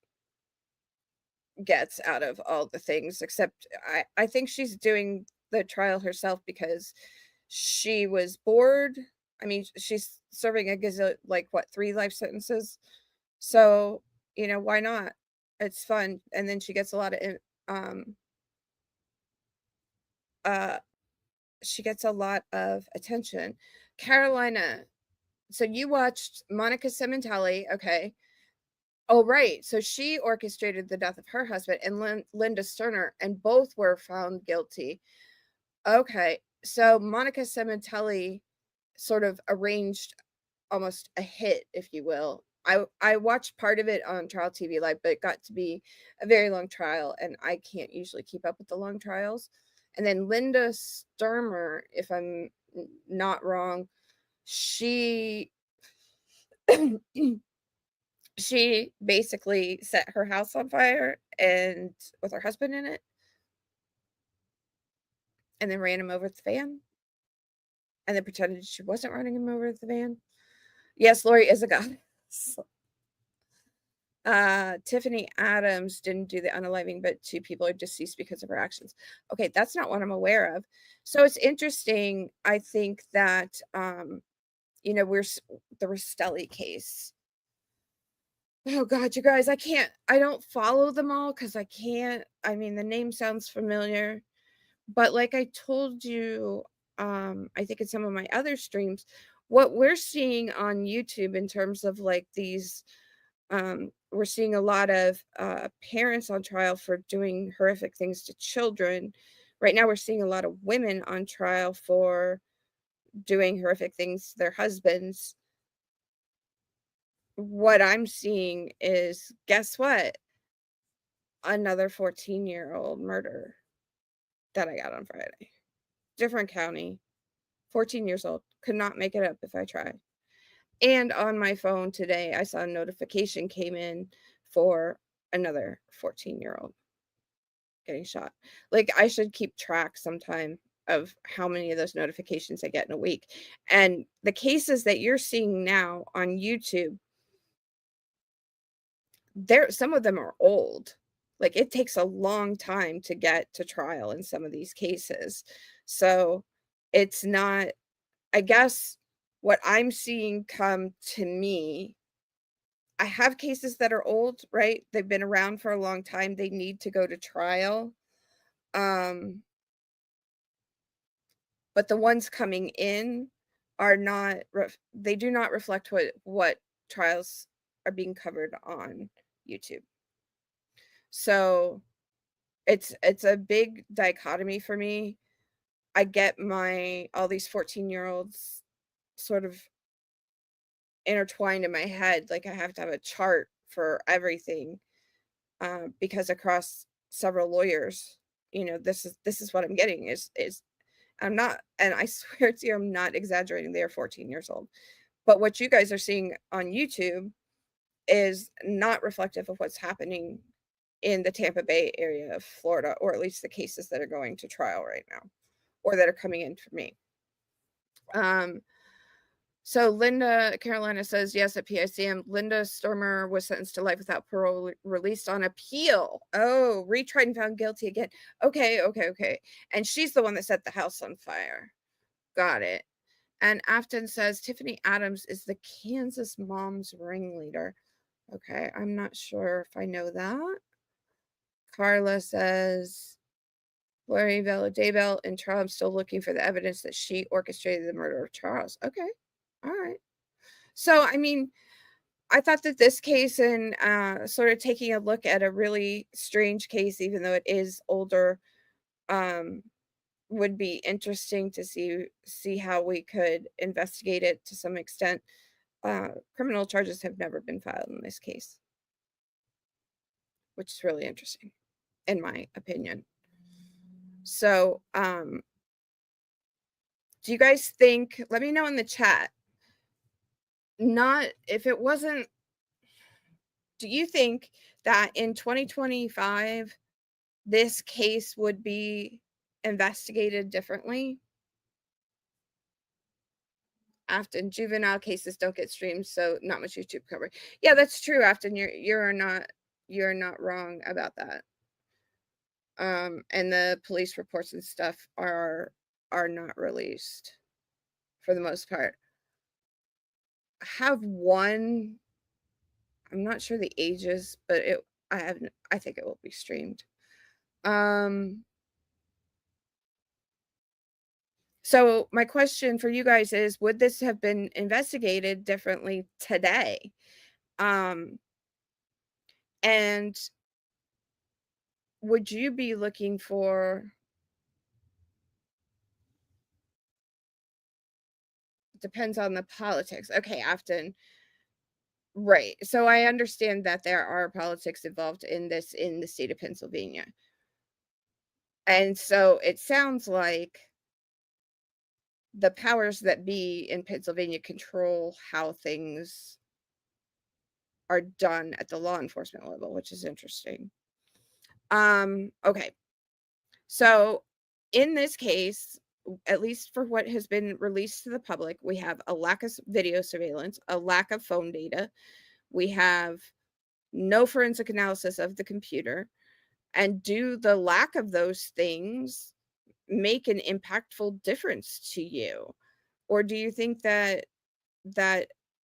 gets out of all the things, except I think she's doing the trial herself because she was bored. I mean, she's serving like what, 3 life sentences. So, why not? It's fun. And then she gets a lot of attention. Carolina, so you watched Monica Cementelli, okay. Oh, right. So she orchestrated the death of her husband and Linda Sterner, and both were found guilty. Okay. So Monica Cementelli sort of arranged almost a hit, if you will. I watched part of it on Trial TV Live, but it got to be a very long trial, and I can't usually keep up with the long trials. And then Linda Sterner, if I'm not wrong, she she basically set her house on fire and with her husband in it. and then ran him over with the van, and then pretended she wasn't running him over with the van. Yes, Lori is a goddess. Tiffany Adams didn't do the unaliving, but 2 people are deceased because of her actions. Okay, that's not what I'm aware of. So it's interesting. I think that, you know, the Rastelli case. Oh God, you guys, I don't follow them all because I can't. I mean, the name sounds familiar, but like I told you, I think in some of my other streams, what we're seeing on YouTube in terms of like these, we're seeing a lot of parents on trial for doing horrific things to children. Right now, we're seeing a lot of women on trial for doing horrific things to their husbands. What I'm seeing is, guess what? Another 14-year-old murder that I got on Friday. Different county, 14 years old. Could not make it up if I tried. And on my phone today, I saw a notification came in for another 14-year-old getting shot. Like, I should keep track sometime of how many of those notifications I get in a week. And the cases that you're seeing now on YouTube, some of them are old. Like, it takes a long time to get to trial in some of these cases. So it's not, I guess what I'm seeing come to me, I have cases that are old, right? They've been around for a long time. They need to go to trial. But the ones coming in are not, they do not reflect what trials are being covered on YouTube. So it's a big dichotomy for me. I get all these 14-year-olds sort of intertwined in my head. Like, I have to have a chart for everything, because across several lawyers, you know, this is what I'm getting is I'm not, and I swear to you, I'm not exaggerating. They are 14 years old. But what you guys are seeing on YouTube is not reflective of what's happening in the Tampa Bay area of Florida, or at least the cases that are going to trial right now, or that are coming in for me. So Linda Carolina says, yes, at PICM, Linda Stormer was sentenced to life without parole, released on appeal. Oh, retried and found guilty again. Okay. And she's the one that set the house on fire. Got it. And Afton says, Tiffany Adams is the Kansas mom's ringleader. Okay, I'm not sure if I know that. Carla says, Lori Daybell in trial, I'm still looking for the evidence that she orchestrated the murder of Charles. Okay, all right. So, I mean, I thought that this case, and sort of taking a look at a really strange case, even though it is older, would be interesting to see how we could investigate it to some extent. Criminal charges have never been filed in this case, which is really interesting, in my opinion. So, do you guys think, let me know in the chat, if it wasn't, do you think that in 2025, this case would be investigated differently? Often juvenile cases don't get streamed, so not much YouTube coverage. Yeah, that's true. Often you're not wrong about that. And the police reports and stuff are not released for the most part. I have one, I'm not sure the ages, but I think it will be streamed. So my question for you guys is, would this have been investigated differently today? And would you be looking for, depends on the politics. Okay, often. Right. So I understand that there are politics involved in this in the state of Pennsylvania. And so it sounds like the powers that be in Pennsylvania control how things are done at the law enforcement level, which is interesting. Okay. So in this case, at least for what has been released to the public, we have a lack of video surveillance, a lack of phone data. We have no forensic analysis of the computer. And do the lack of those things make an impactful difference to you? Or do you think that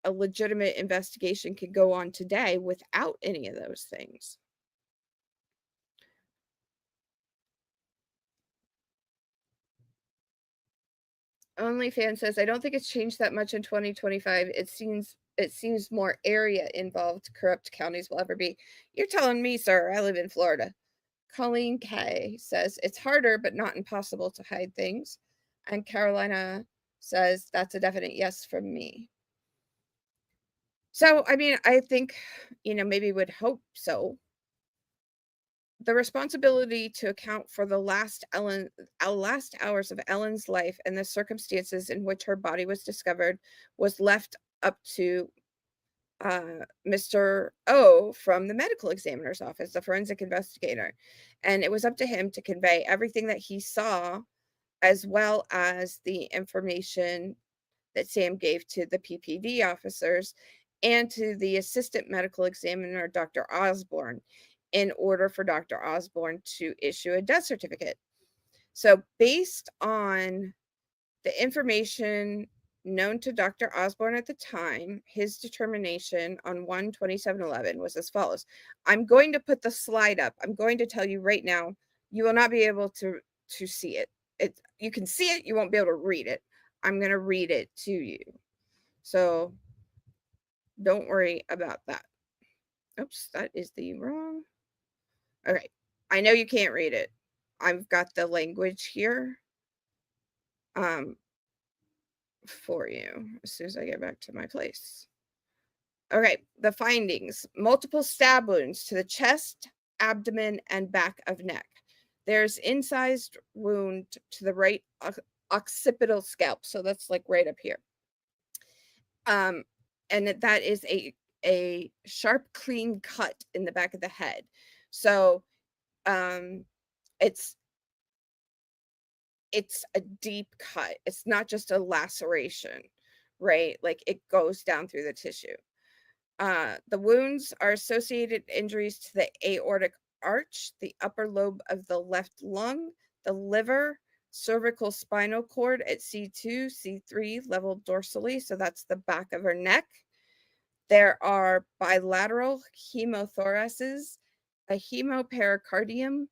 a legitimate investigation could go on today without any of those things? OnlyFans says, I don't think it's changed that much in 2025. It seems more area involved corrupt counties will ever be. You're telling me, sir. I live in Florida. Colleen K says, it's harder but not impossible to hide things. And Carolina says, that's a definite yes from me. So, I mean, I think, maybe would hope so. The responsibility to account for the last hours of Ellen's life and the circumstances in which her body was discovered was left up to Mr. O from the medical examiner's office, the forensic investigator. And it was up to him to convey everything that he saw, as well as the information that Sam gave to the PPD officers and to the assistant medical examiner, Dr. Osborne, in order for Dr. Osborne to issue a death certificate. So based on the information known to Dr. Osborne at the time, his determination on 1/27/11 was as follows. I'm going to put the slide up. I'm going to tell you right now, you will not be able to see it. You can see it, you won't be able to read it. I'm going to read it to you. So don't worry about that. Oops, that is the wrong. All right. I know you can't read it. I've got the language here for you as soon as I get back to my place. Okay, the findings. Multiple stab wounds to the chest, abdomen, and back of neck. There's incised wound to the right occipital scalp. So that's like right up here. And that is a sharp, clean cut in the back of the head. So it's a deep cut. It's not just a laceration, right? Like it goes down through the tissue. The wounds are associated injuries to the aortic arch, the upper lobe of the left lung, the liver, cervical spinal cord at C2, C3, level dorsally. So that's the back of her neck. There are bilateral hemothoraces, a hemopericardium,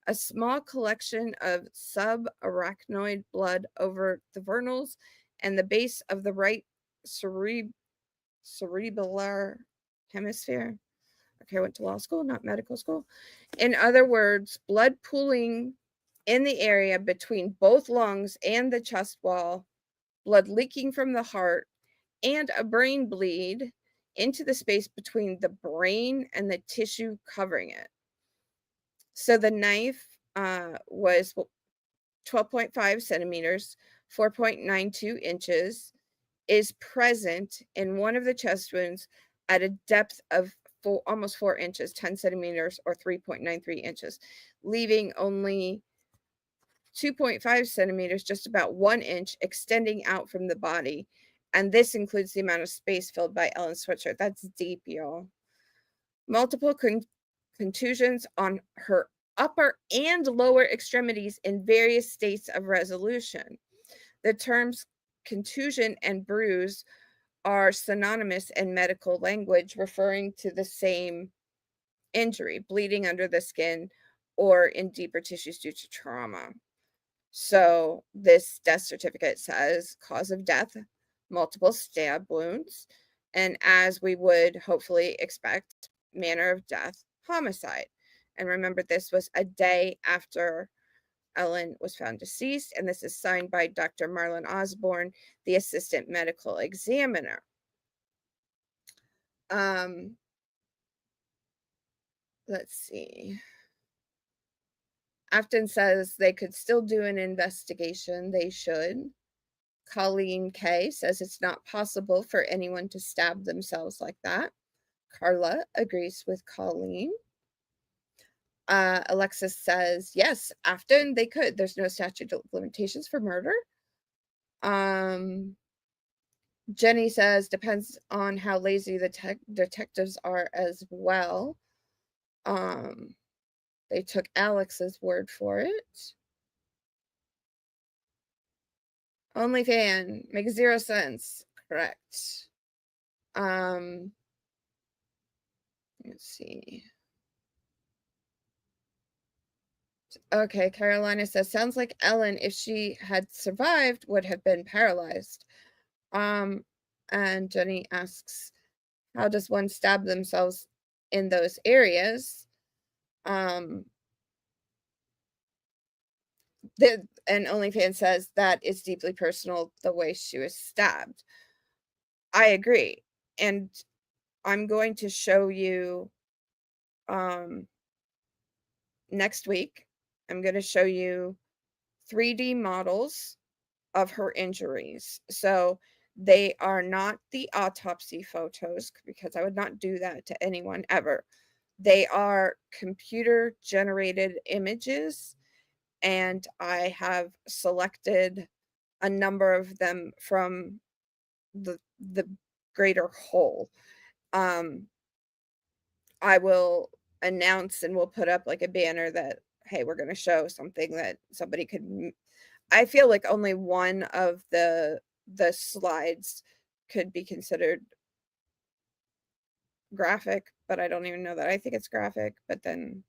a small collection of subarachnoid blood over the vernals and the base of the right cerebellar hemisphere. Okay, I went to law school, not medical school. In other words, blood pooling in the area between both lungs and the chest wall, blood leaking from the heart, and a brain bleed into the space between the brain and the tissue covering it. So the knife was 12.5 centimeters, 4.92 inches, is present in one of the chest wounds at a depth of almost 4 inches, 10 centimeters, or 3.93 inches, leaving only 2.5 centimeters, just about 1 inch, extending out from the body. And this includes the amount of space filled by Ellen's sweatshirt. That's deep, y'all. Multiple contusions on her upper and lower extremities in various states of resolution. The terms contusion and bruise are synonymous in medical language, referring to the same injury, bleeding under the skin or in deeper tissues due to trauma. So this death certificate says cause of death, multiple stab wounds, and as we would hopefully expect, manner of death, homicide. And remember, this was a day after Ellen was found deceased, and this is signed by Dr. Marlon Osborne, the assistant medical examiner. Let's see. Afton says they could still do an investigation. They should. Colleen K says it's not possible for anyone to stab themselves like that. Carla agrees with Colleen. Alexis says, yes, Afton, they could. There's no statute of limitations for murder. Jenny says, depends on how lazy the detectives are as well. They took Alex's word for it. OnlyFan makes 0 sense. Correct. Let's see. Okay, Carolina says, sounds like Ellen, if she had survived, would have been paralyzed. And Jenny asks, how does one stab themselves in those areas? And OnlyFans says that is deeply personal, the way she was stabbed. I agree. And I'm going to show you next week. I'm going to show you 3D models of her injuries. So they are not the autopsy photos, because I would not do that to anyone ever. They are computer generated images, and I have selected a number of them from the greater whole. I will announce and we'll put up like a banner that, hey, we're going to show something that somebody could. I feel like only one of the slides could be considered graphic, but I don't even know that I think it's graphic. But then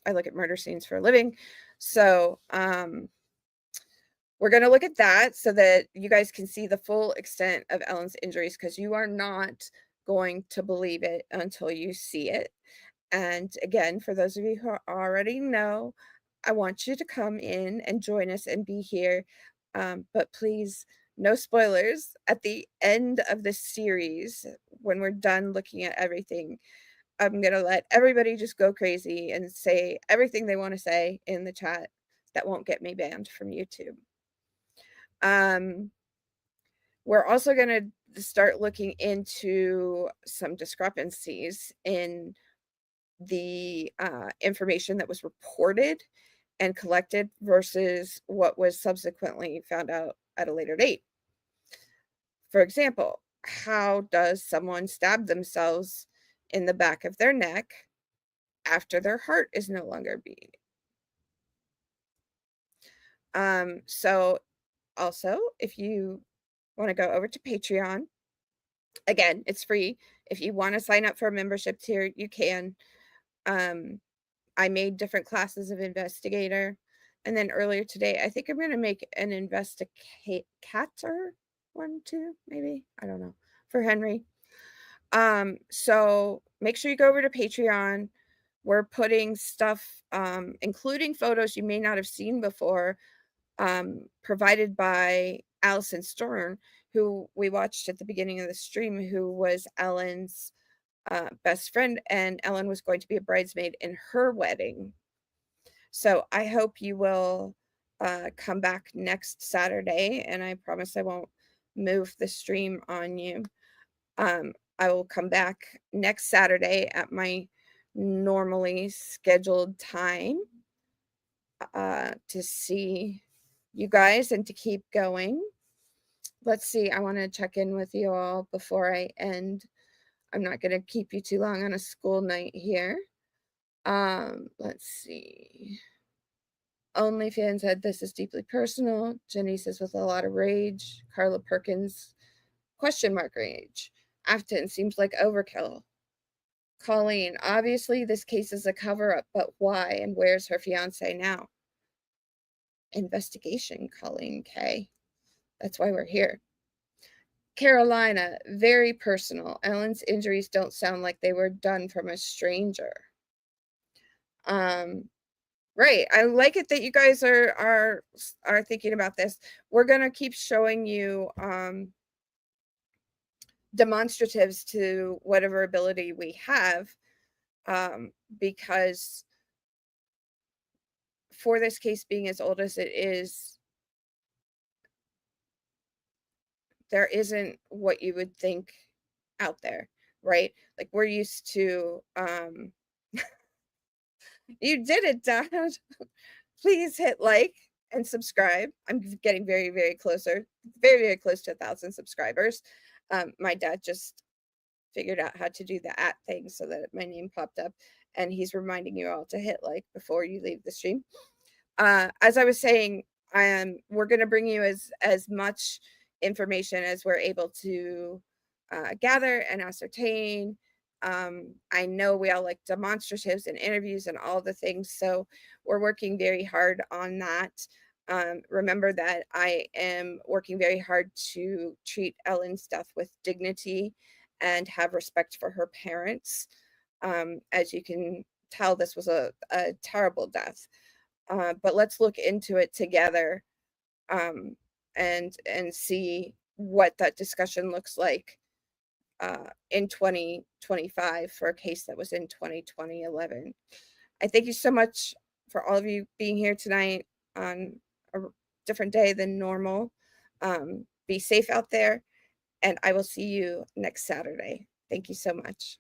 I look at murder scenes for a living. So we're going to look at that so that you guys can see the full extent of Ellen's injuries, because you are not going to believe it until you see it. And again, for those of you who already know, I want you to come in and join us and be here. But please, no spoilers. At the end of the series, when we're done looking at everything, I'm going to let everybody just go crazy and say everything they want to say in the chat that won't get me banned from YouTube. We're also going to start looking into some discrepancies in the information that was reported and collected versus what was subsequently found out at a later date. For example, how does someone stab themselves in the back of their neck after their heart is no longer beating? So also, if you want to go over to Patreon, again, it's free. If you want to sign up for a membership tier, you can. I made different classes of investigator. And then earlier today, I think I'm going to make an investigator one too, maybe. I don't know, for Henry. So make sure you go over to Patreon. We're putting stuff, including photos you may not have seen before, provided by Alyson Stern, who we watched at the beginning of the stream, who was Ellen's best friend, and Ellen was going to be a bridesmaid in her wedding. So I hope you will come back next Saturday, and I promise I won't move the stream on you. I will come back next Saturday at my normally scheduled time to see you guys and to keep going. Let's see, I want to check in with you all before I end. I'm not going to keep you too long on a school night here. Let's see. OnlyFans said this is deeply personal. Jenny says with a lot of rage. Carla Perkins, question mark rage. Afton seems like overkill. Colleen, obviously this case is a cover-up, but why and where's her fiance now? Investigation, Colleen K. That's why we're here. Carolina, very personal. Ellen's injuries don't sound like they were done from a stranger. Right. I like it that you guys are thinking about this. We're gonna keep showing you demonstratives to whatever ability we have, because for this case being as old as it is, there isn't what you would think out there, right? Like we're used to You did it, Dad. Please hit like and subscribe. I'm getting very, very close to 1,000 subscribers. My dad just figured out how to do the @ thing so that my name popped up, and he's reminding you all to hit like before you leave the stream. As I was saying, we're going to bring you as much information as we're able to gather and ascertain. I know we all like demonstratives and interviews and all the things, so we're working very hard on that. Remember that I am working very hard to treat Ellen's death with dignity and have respect for her parents. As you can tell, this was a terrible death. But let's look into it together and see what that discussion looks like in 2025 for a case that was in 2011. I thank you so much for all of you being here tonight on a different day than normal. Be safe out there, and I will see you next Saturday. Thank you so much.